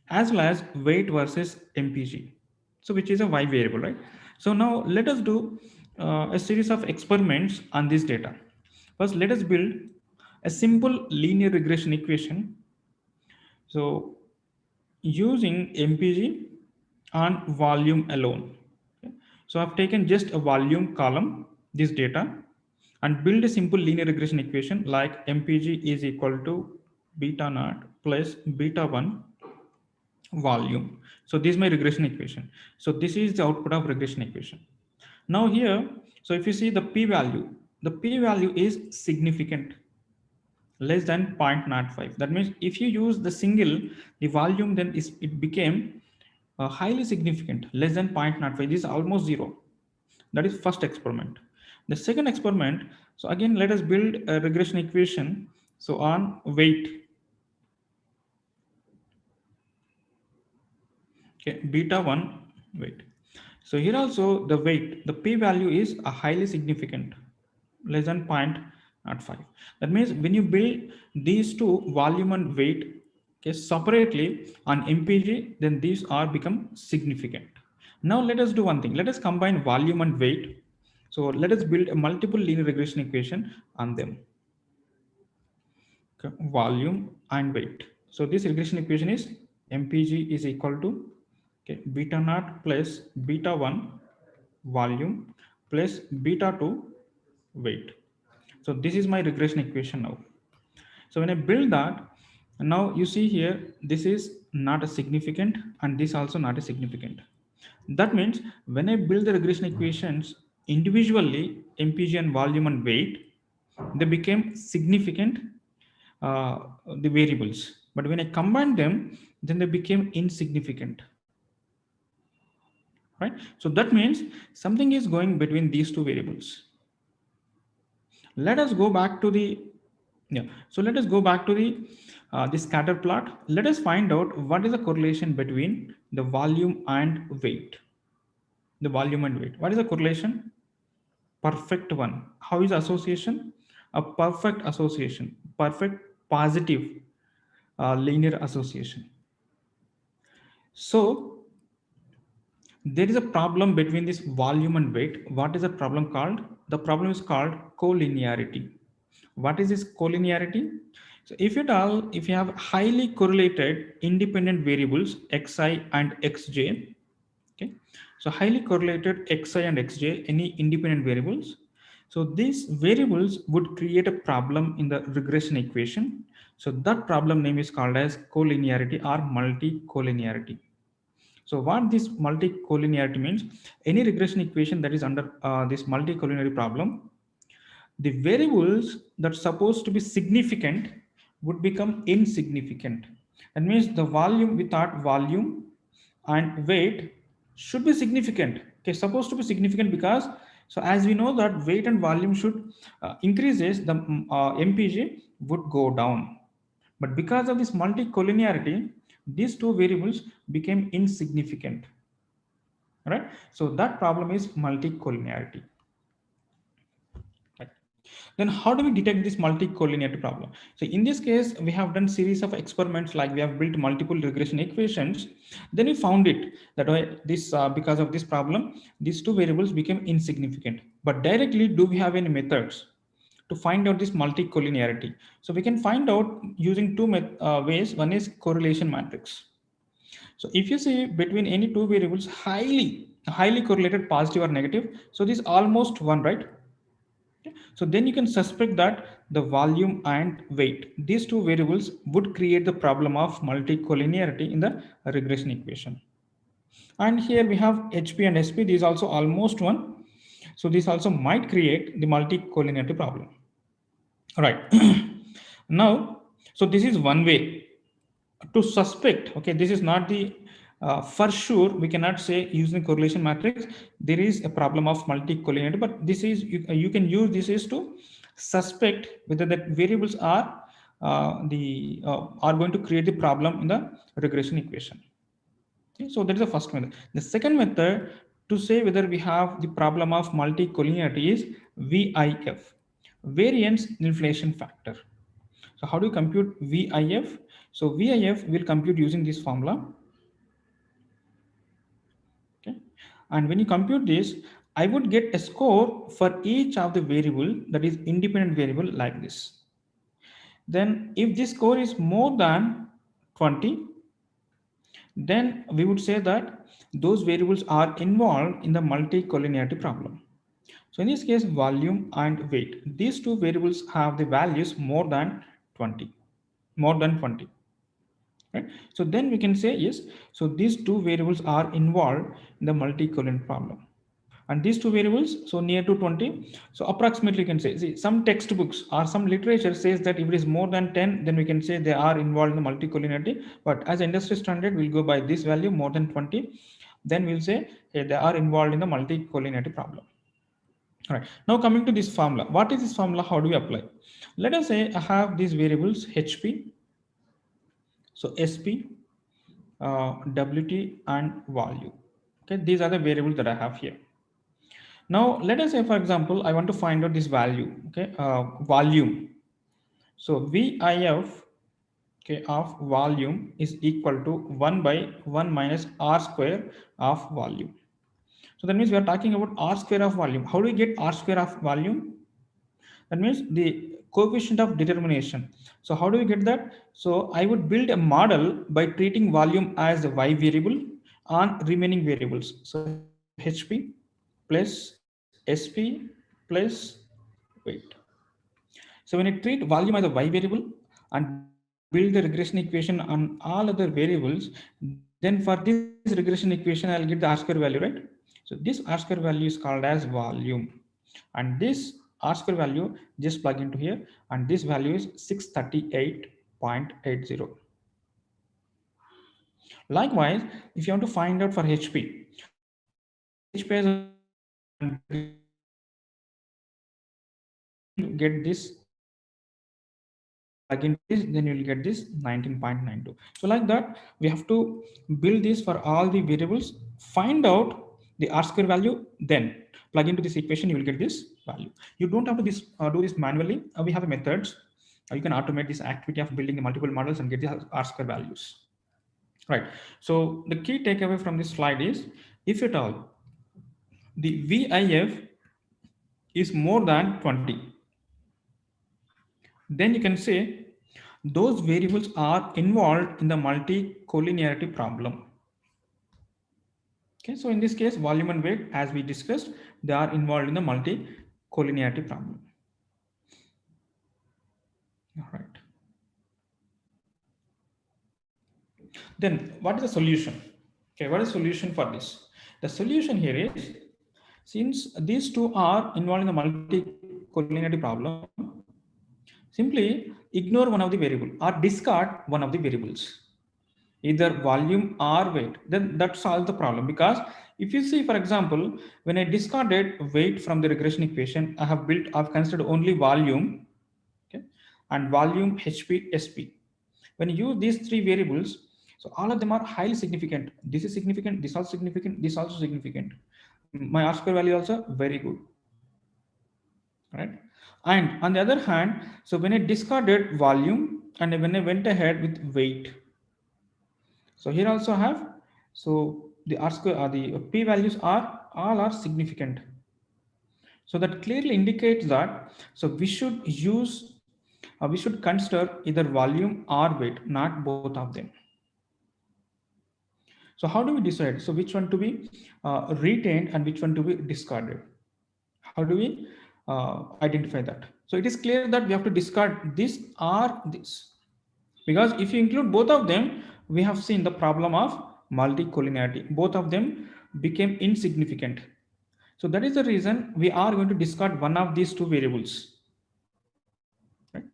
as well as weight versus MPG. So which is a Y variable, right? So now let us do a series of experiments on this data. First, let us build a simple linear regression equation. So using MPG on volume alone. Okay. So I've taken just a volume column, this data, and build a simple linear regression equation like MPG is equal to beta naught plus beta 1 volume. So this is my regression equation. So this is the output of regression equation. Now here, so if you see the p value is significant, less than 0.05. That means if you use the single the volume, then it became highly significant, less than 0.05. This is almost zero. That is first experiment. The second experiment, so again let us build a regression equation so on weight. Okay, beta 1 weight. So here also the weight, the p value is a highly significant, less than 0.05. That means when you build these two, volume and weight, okay, separately on MPG, then these are become significant. Now let us do one thing. Let us combine volume and weight. So let us build a multiple linear regression equation on them. Okay, volume and weight. So this regression equation is MPG is equal to, okay, beta naught plus beta 1 volume plus beta 2 weight. So this is my regression equation now. So when I build that, now you see here, this is not a significant and this also not a significant. That means when I build the regression equations individually, MPG and volume and weight, they became significant, uh, the variables. But when I combine them, then they became insignificant, right? So that means something is going between these two variables. Let us go back to the So let us go back to the scatter plot. Let us find out what is the correlation between the volume and weight. The volume and weight. What is the correlation? Perfect one. How is association? A perfect association. Perfect positive linear association. So there is a problem between this volume and weight. What is the problem called? The problem is called collinearity. What is this collinearity? So if you have highly correlated independent variables xi and xj, okay, so highly correlated xi and xj, any independent variables, so these variables would create a problem in the regression equation. So that problem name is called as collinearity or multi-collinearity. So what this multi-collinearity means, any regression equation that is under this multi-collinearity problem, the variables that supposed to be significant would become insignificant. That means the volume, we thought volume and weight should be significant. Okay, supposed to be significant because so as we know that weight and volume should increases, the MPG would go down. But because of this multi-collinearity, these two variables became insignificant. Right? So that problem is multi-collinearity. Then how do we detect this multi-collinearity problem? So in this case, we have done series of experiments, like we have built multiple regression equations. Then we found it that this because of this problem, these two variables became insignificant. But directly, do we have any methods to find out this multi-collinearity? So we can find out using two ways. One is correlation matrix. So if you see between any two variables highly correlated, positive or negative, so this almost one, right? So then you can suspect that the volume and weight, these two variables would create the problem of multi-collinearity in the regression equation. And here we have HP and SP. These also almost one. So this also might create the multi-collinearity problem. All right. Now, so this is one way to suspect. Okay, this is not the for sure we cannot say using correlation matrix there is a problem of multi-collinearity, but this is you can use this is to suspect whether that variables are going to create the problem in the regression equation. Okay, so that is the first method. The second method to say whether we have the problem of multi-collinearity is VIF, variance inflation factor. So how do you compute VIF? So VIF will compute using this formula. Okay. And when you compute this, I would get a score for each of the variable that is independent variable like this. Then if this score is more than 20, then we would say that those variables are involved in the multi-collinearity problem. So in this case, volume and weight, these two variables have the values more than 20, more than 20. Right? So then we can say yes. So these two variables are involved in the multi-collinearity problem. And these two variables, so near to 20. So approximately you can say, see, some textbooks or some literature says that if it is more than 10, then we can say they are involved in the multi-collinearity. But as industry standard, we'll go by this value more than 20. Then we'll say hey, they are involved in the multi-collinearity problem. All right. Now coming to this formula. What is this formula? How do we apply? Let us say I have these variables HP, so SP, WT, and value. Okay, these are the variables that I have here. Now let us say, for example, I want to find out this value. Okay, volume. So VIF, okay, of volume is equal to 1 by 1 minus R square of volume. So that means we are talking about R square of volume. How do we get R square of volume? That means the coefficient of determination. So how do we get that? So I would build a model by treating volume as a y variable on remaining variables. So HP plus SP plus weight. So when I treat volume as a y variable and build the regression equation on all other variables, then for this regression equation, I'll get the R square value, right? So this R square value is called as volume. And this R square value, just plug into here. And this value is 638.80. Likewise, if you want to find out for HP, so if you treat HP as a y variable and build the regression equation, then you'll get this. Plug into this, then you'll get this 19.92. So like that, we have to build this for all the variables, find out the R square value, then plug into this equation, you will get this value. You don't have to do this manually. We have methods. You can automate this activity of building the multiple models and get the R square values. Right. So the key takeaway from this slide is, if at all the VIF is more than 20, then you can say those variables are involved in the multi-collinearity problem. Okay, so in this case, volume and weight, as we discussed, they are involved in the multi-collinearity problem. All right. Then what is the solution? Okay, what is the solution for this? The solution here is, since these two are involved in the multi-collinearity problem, simply ignore one of the variable or discard one of the variables, either volume or weight. Then that solves the problem, because if you see, for example, when I discarded weight from the regression equation, I've considered only volume, okay, and volume, HP, SP. When you use these three variables, so all of them are highly significant. This is significant, this also significant, this also significant. My R square value also very good, right? And on the other hand, so when I discarded volume and when I went ahead with weight, so here also have, so the R square or the p values are all are significant. So that clearly indicates that, so we should use, we should consider either volume or weight, not both of them. So how do we decide? So which one to be retained and which one to be discarded? How do we identify that? So it is clear that we have to discard this or this, because if you include both of them, we have seen the problem of multicollinearity. Both of them became insignificant. So that is the reason we are going to discard one of these two variables. Right?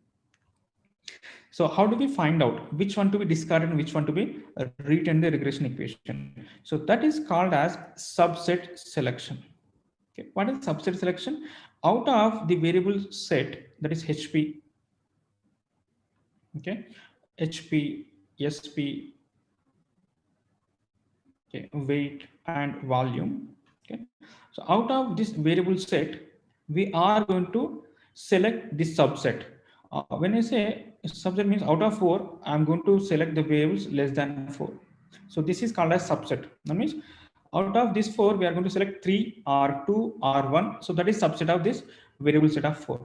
So how do we find out which one to be discarded and which one to be retained in the regression equation? So that is called as subset selection. Okay. What is subset selection? Out of the variable set, that is HP, okay, HP, SP, okay, weight and volume. Okay. So out of this variable set, we are going to select this subset. When I say subset means out of 4, I'm going to select the variables less than 4. So this is called as subset. That means out of this 4, we are going to select 3 or 2 or 1. So that is subset of this variable set of 4.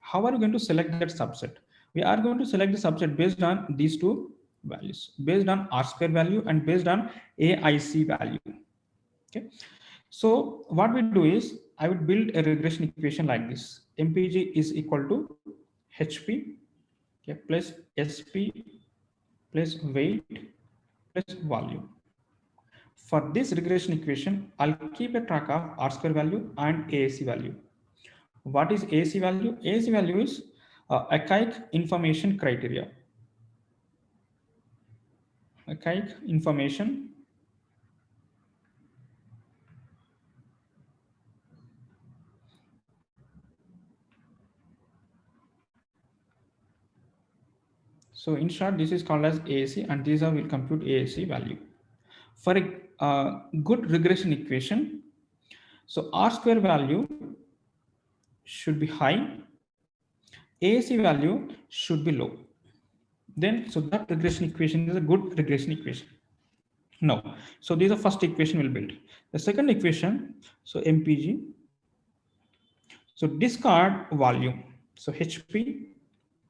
How are you going to select that subset? We are going to select the subset based on these two values, based on R square value and based on AIC value. Okay. So what we do is I would build a regression equation like this. MPG is equal to HP, okay, plus SP plus weight plus volume. For this regression equation, I'll keep a track of R square value and AAC value. What is AAC value? AAC value is archaic information criteria. Archaic information So in short, this is called as AAC, and these are will compute AAC value. For a good regression equation, so R square value should be high, AAC value should be low. Then, so that regression equation is a good regression equation. Now, so this is the first equation we'll build. The second equation, so MPG, so discard volume. So HP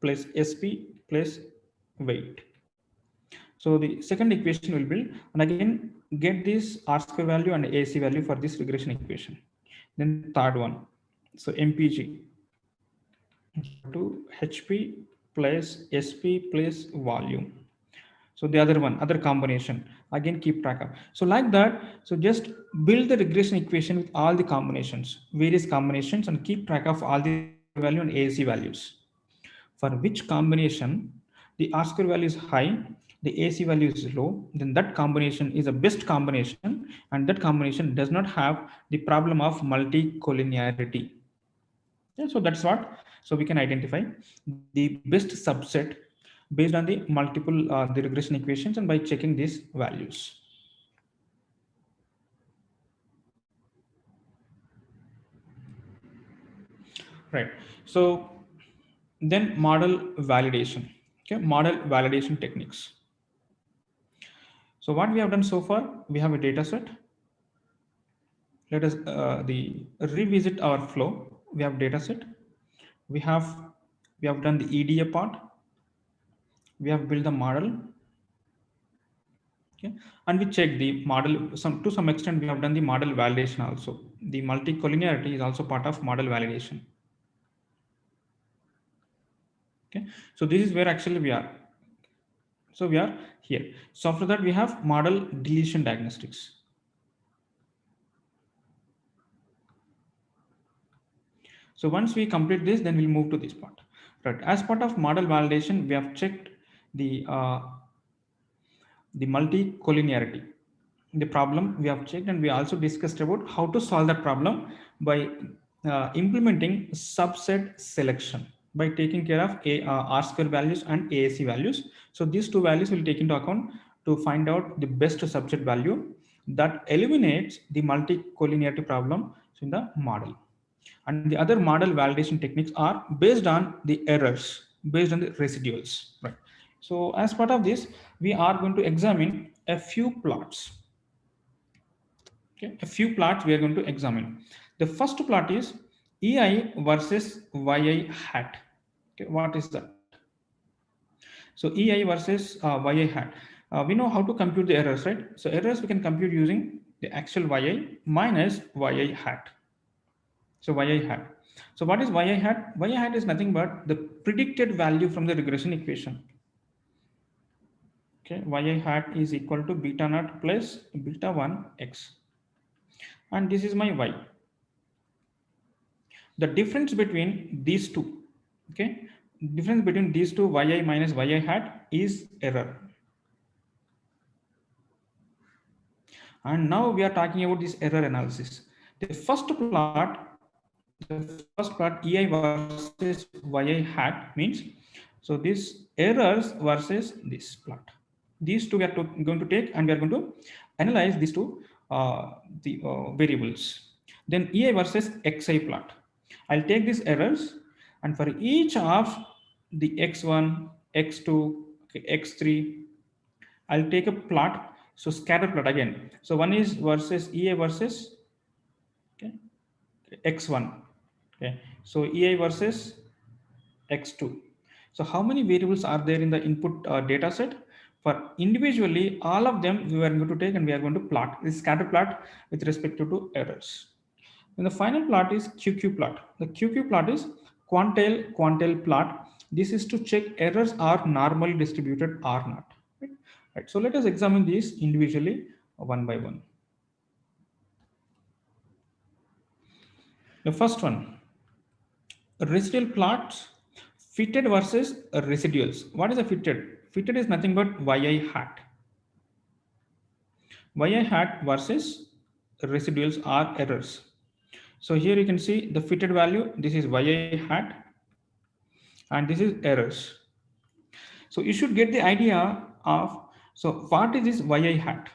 plus SP plus weight. So the second equation will build, and again get this R square value and AC value for this regression equation. Then third one, so MPG to HP plus SP plus volume. So the other one, other combination, again keep track of. So like that, so just build the regression equation with all the combinations, various combinations, and keep track of all the R square value and AC values. For which combination the R square value is high, the AC value is low, then that combination is a best combination, and that combination does not have the problem of multicollinearity. Yeah, so that's what. So we can identify the best subset based on the multiple the regression equations and by checking these values. Right. So then model validation. Okay, model validation techniques. So what we have done so far, we have a data set. Let us revisit our flow. We have data set. We have done the EDA part. We have built the model. Okay, and we check the model. To some extent, we have done the model validation also. The multicollinearity is also part of model validation. Okay, so this is where actually we are. So we are here. So after that, we have model deletion diagnostics. So once we complete this, then we'll move to this part. Right. As part of model validation, we have checked the multicollinearity, the problem we have checked, and we also discussed about how to solve that problem by implementing subset selection by taking care of R square values and AAC values. So these two values will take into account to find out the best subset value that eliminates the multicollinearity problem in the model. And the other model validation techniques are based on the errors, based on the residuals, right? So as part of this, we are going to examine a few plots. Okay, a few plots we are going to examine. The first plot is EI versus YI hat. Okay, what is that? So EI versus YI hat. We know how to compute the errors, right? So errors we can compute using the actual YI minus YI hat. So YI hat. So what is YI hat? YI hat is nothing but the predicted value from the regression equation. Okay, yi hat is equal to beta naught plus beta 1 x, and this is my y. The difference between these two, okay, difference between these two yi minus yi hat is error. And now we are talking about this error analysis. The first plot, ei versus yi hat means, so this errors versus this plot. These two we are going to take, and we are going to analyze these two variables. Then ei versus xi plot. I'll take these errors, and for each of the x1, x2, x3, I'll take a plot. So scatter plot again. So one is versus EA versus, okay, x1. Okay, so EA versus x2. So how many variables are there in the input data set? For individually, all of them we are going to take, and we are going to plot this scatter plot with respect to errors. And the final plot is QQ plot. The QQ plot is quantile plot. This is to check errors are normally distributed or not. Right. So let us examine these individually, one by one. The first one, residual plots, fitted versus residuals. What is a fitted? Fitted is nothing but yi hat. yi hat versus residuals are errors. So here you can see the fitted value. This is yi hat, and this is errors. So you should get the idea of, so what is this yi hat?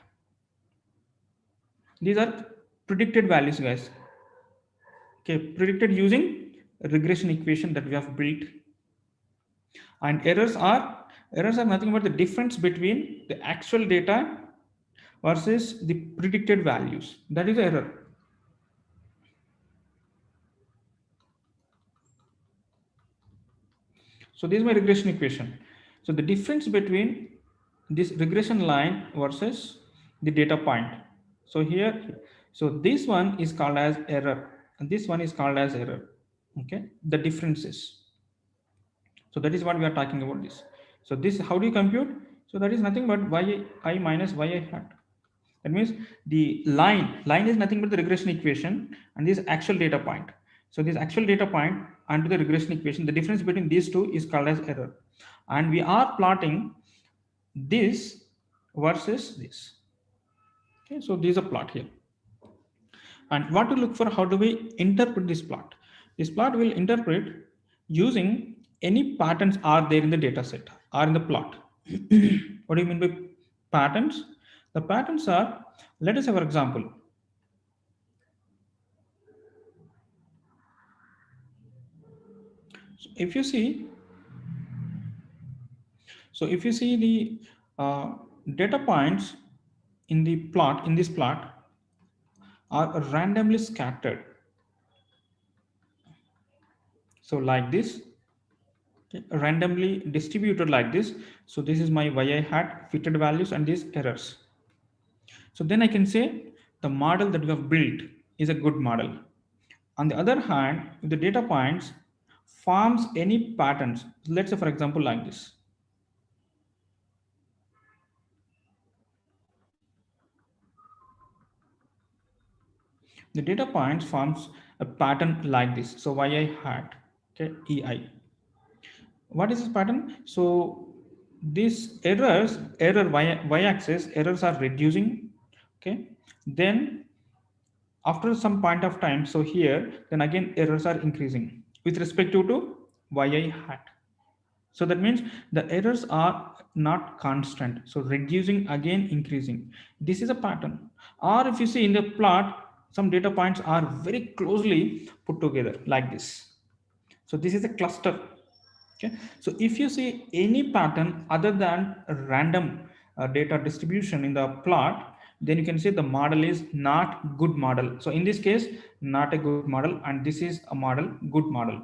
These are predicted values, guys. Okay, predicted using regression equation that we have built. And errors are nothing but the difference between the actual data versus the predicted values. That is the error. So this is my regression equation. So the difference between this regression line versus the data point. So here, so this one is called as error, and this one is called as error. Okay, the differences. So that is what we are talking about this. So this, how do you compute? So that is nothing but yi minus yi hat. That means the line is nothing but the regression equation, and this actual data point. So this actual data point and the regression equation, the difference between these two is called as error. And we are plotting this versus this. Okay, so this is a plot here. And what to look for, how do we interpret this plot? This plot will interpret using any patterns are there in the data set or in the plot. What do you mean by patterns? The patterns are, let us say for example, so if you see the data points in the plot, in this plot, are randomly scattered. So like this, okay, randomly distributed like this. So this is my yi hat fitted values and these errors. So then I can say the model that we have built is a good model. On the other hand, if the data points forms any patterns, let's say for example like this. The data points forms a pattern like this. So yi hat, okay, ei. What is this pattern? So these error y-axis errors are reducing. Okay, then after some point of time, so here then again errors are increasing with respect to yi hat. So that means the errors are not constant. So reducing again increasing. This is a pattern. Or if you see in the plot, some data points are very closely put together like this. So this is a cluster. Okay. So if you see any pattern other than a random data distribution in the plot, then you can say the model is not good model. So in this case, not a good model, and this is a model, good model.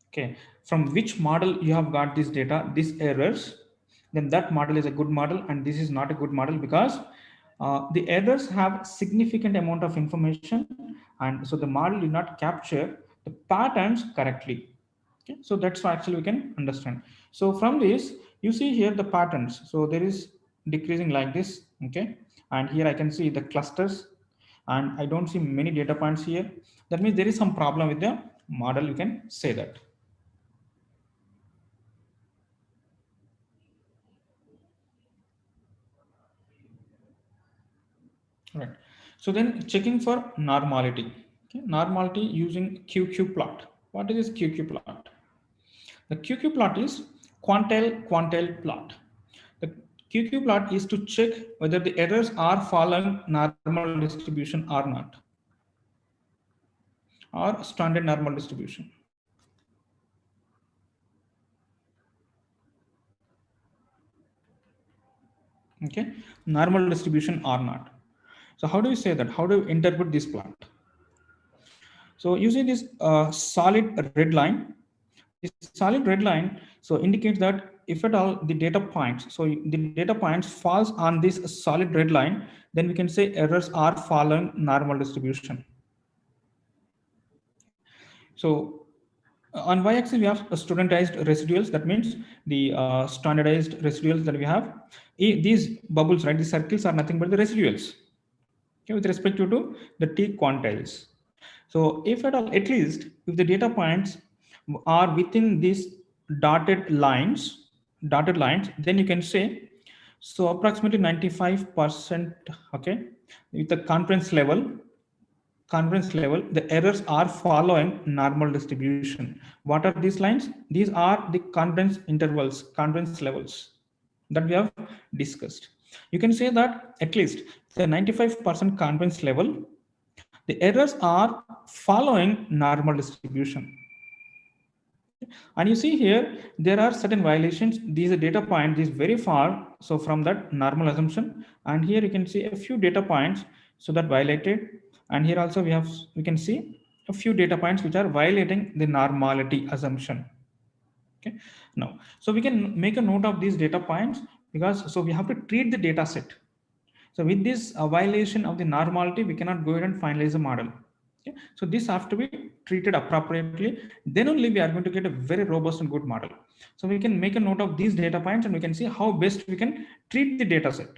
Okay, from which model you have got this data, these errors, then that model is a good model, and this is not a good model because the errors have significant amount of information, and so the model did not capture the patterns correctly. Okay, so that's what actually we can understand. So from this, you see here the patterns. So there is decreasing like this. Okay, and here I can see the clusters, and I don't see many data points here. That means there is some problem with the model, you can say that. Right. So then checking for normality. Okay, normality using QQ plot. What is this QQ plot? The QQ plot is quantile plot. The QQ plot is to check whether the errors are following normal distribution or not, or standard normal distribution. Okay, normal distribution or not. So how do you say that? How do you interpret this plot? So using this solid red line, this solid red line so indicates that if at all the data points, so the data points falls on this solid red line, then we can say errors are following normal distribution. So on y-axis we have studentized residuals. That means the standardized residuals that we have. These bubbles, right, these circles are nothing but the residuals, okay, with respect to the t quantiles. So if at all, at least if the data points are within these dotted lines, then you can say, so approximately 95%, okay, with the confidence level, the errors are following normal distribution. What are these lines? These are the confidence levels that we have discussed. You can say that at least the 95% confidence level, the errors are following normal distribution. And you see here, there are certain violations. These are data point is very far, so from that normal assumption. And here you can see a few data points, so that violated. And here also we can see a few data points which are violating the normality assumption. Okay. Now, so we can make a note of these data points, because so we have to treat the data set. So with this violation of the normality, we cannot go ahead and finalize the model. Okay? So this have to be treated appropriately. Then only we are going to get a very robust and good model. So we can make a note of these data points, and we can see how best we can treat the data set.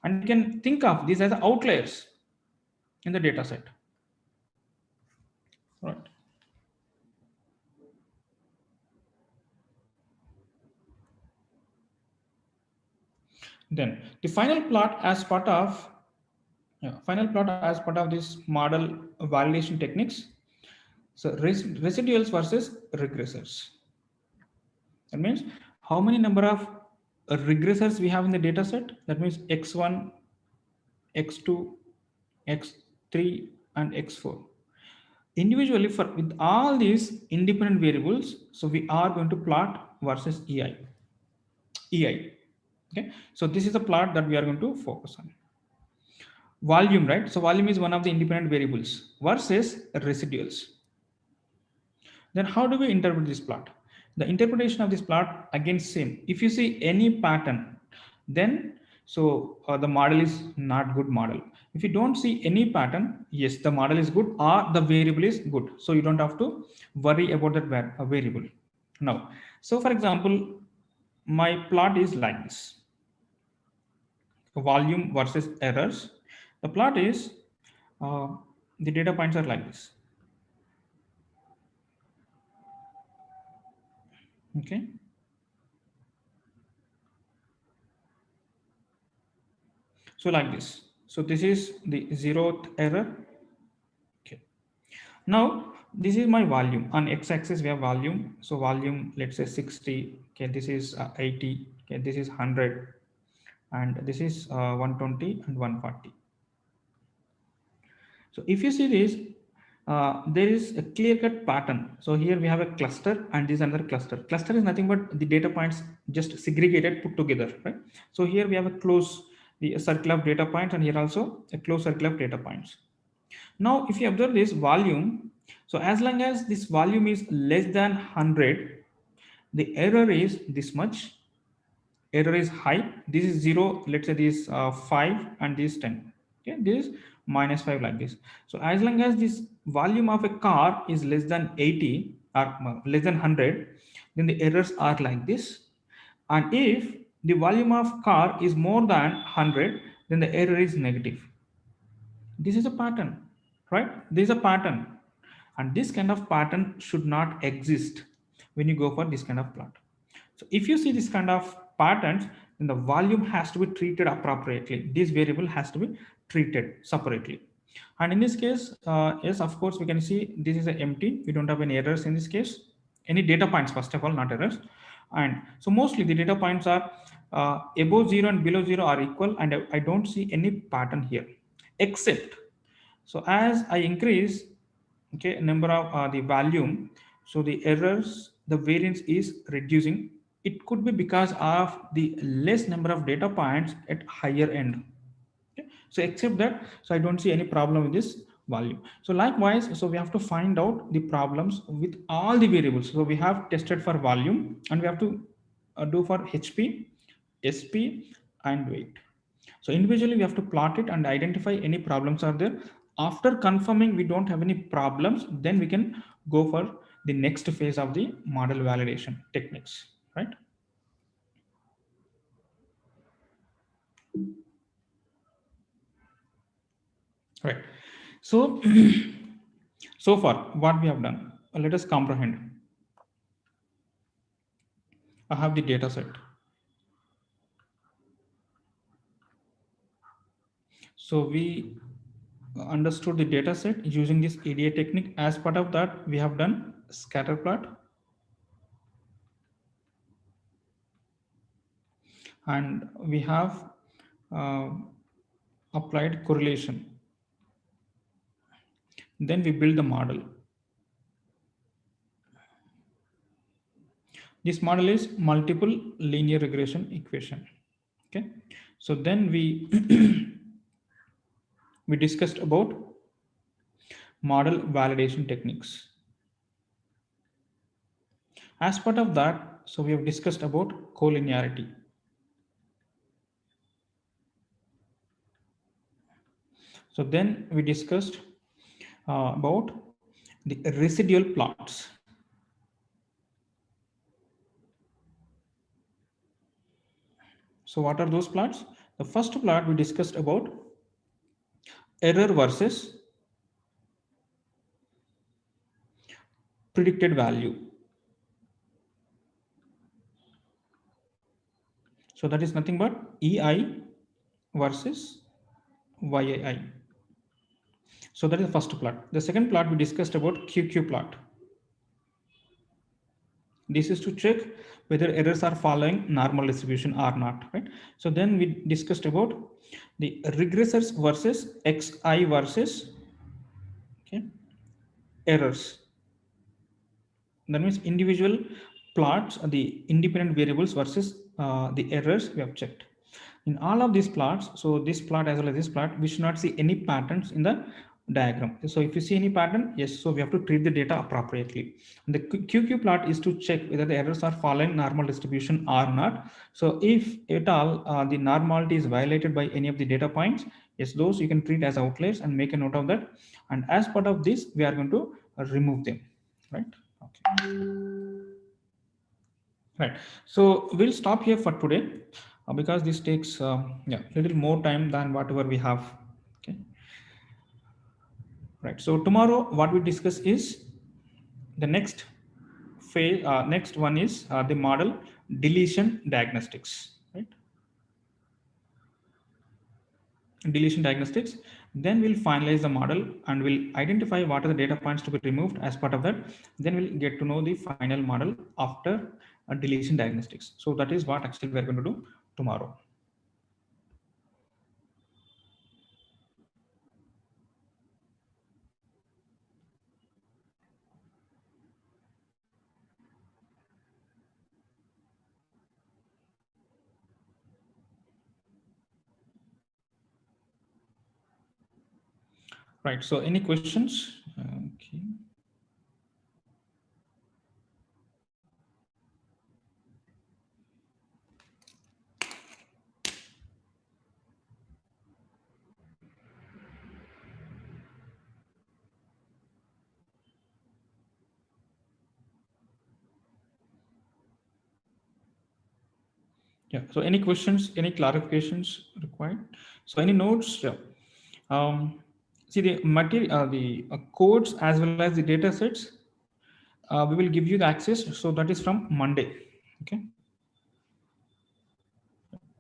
And we can think of these as outliers in the data set. Right. Then the final plot as part of this model validation techniques. So residuals versus regressors. That means how many number of regressors we have in the data set. That means x1, x2, x3, and x4. Individually, for with all these independent variables, so we are going to plot versus EI. Okay, so this is a plot that we are going to focus on. Volume, right? So volume is one of the independent variables versus residuals. Then how do we interpret this plot? The interpretation of this plot, again same. If you see any pattern, then so the model is not good model. If you don't see any pattern, yes, the model is good or the variable is good. So you don't have to worry about that variable. Now, so for example, my plot is like this. Volume versus errors. The plot is the data points are like this. Okay. So like this. So this is the 0th error. Okay. Now this is my volume. On x-axis we have volume. So volume, let's say 60. Okay, this is 80. Okay, this is 100, and this is 120 and 140. So if you see this, there is a clear-cut pattern. So here we have a cluster, and this is another cluster. Cluster is nothing but the data points just segregated, put together, right? So here we have the circle of data points, and here also a closed circle of data points. Now, if you observe this volume, so as long as this volume is less than 100, the error is this much. Error is high. This is 0. Let's say this 5, and this 10. Okay, this is -5 like this. So as long as this volume of a car is less than 80 or less than 100, then the errors are like this. And if the volume of car is more than 100, then the error is negative. This is a pattern, right? This is a pattern, and this kind of pattern should not exist when you go for this kind of plot. So if you see this kind of patterns, then the volume has to be treated appropriately. This variable has to be treated separately. And in this case, yes, of course, we can see this is a empty. We don't have any errors in this case. Any data points, first of all, not errors. And so mostly the data points are above 0 and below 0 are equal, and I don't see any pattern here, except, so as I increase, okay, number of the volume, so the errors, the variance is reducing. It could be because of the less number of data points at higher end. Okay. So except that, so I don't see any problem with this volume. So likewise, so we have to find out the problems with all the variables. So we have tested for volume, and we have to do for HP, SP, and weight. So individually we have to plot it and identify any problems are there. After confirming we don't have any problems, then we can go for the next phase of the model validation techniques, right? Right. So so far what we have done, let us comprehend. I have the data set. So we understood the data set using this EDA technique. As part of that, we have done scatter plot, and we have uh, applied correlation. Then we build the model. This model is multiple linear regression equation. Okay, so then we we discussed about model validation techniques. As part of that, so we have discussed about collinearity. So then we discussed about the residual plots. So what are those plots? The first plot we discussed about error versus predicted value. So that is nothing but EI versus YAI. So that is the first plot. The second plot we discussed about QQ plot. This is to check whether errors are following normal distribution or not, right? So then we discussed about the regressors versus XI versus, okay, errors. That means individual plots, the independent variables versus the errors we have checked. In all of these plots, so this plot as well as this plot, we should not see any patterns in the diagram. So if you see any pattern, yes, so we have to treat the data appropriately. And the QQ plot is to check whether the errors are following normal distribution or not. So if at all the normality is violated by any of the data points, yes, those you can treat as outliers and make a note of that. And as part of this, we are going to remove them, right? Okay. Right. So we'll stop here for today because this takes yeah, a little more time than whatever we have. Okay. Right. So tomorrow, what we discuss is the next phase. Next one is the model deletion diagnostics. Right. Deletion diagnostics. Then we'll finalize the model and we'll identify what are the data points to be removed as part of that. Then we'll get to know the final model after deletion diagnostics. So that is what actually we're going to do tomorrow. Right. So any questions? Okay. Yeah. So any questions, any clarifications required? So any notes? Yeah. Um, See the material, the codes as well as the data sets. We will give you the access. So that is from Monday. Okay.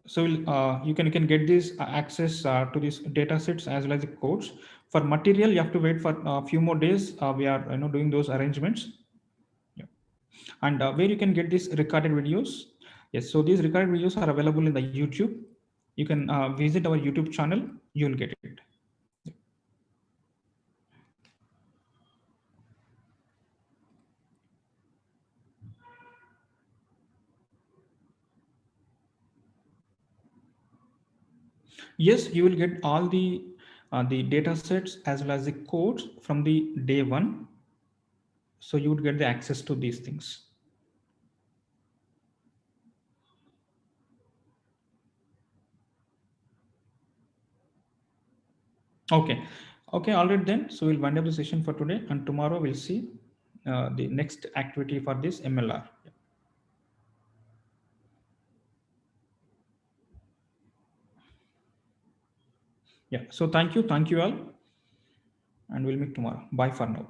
So you can get this access to these data sets as well as the codes. For material, you have to wait for a few more days. We are doing those arrangements. Yeah. And where you can get these recorded videos. Yes. So these recorded videos are available in the YouTube. You can visit our YouTube channel. You will get it. Yes, you will get all the data sets as well as the codes from the day one. So you would get the access to these things. Okay. Okay. All right then. So we'll wind up the session for today, and tomorrow we'll see the next activity for this MLR. Yeah. So thank you all, and we'll meet tomorrow. Bye for now.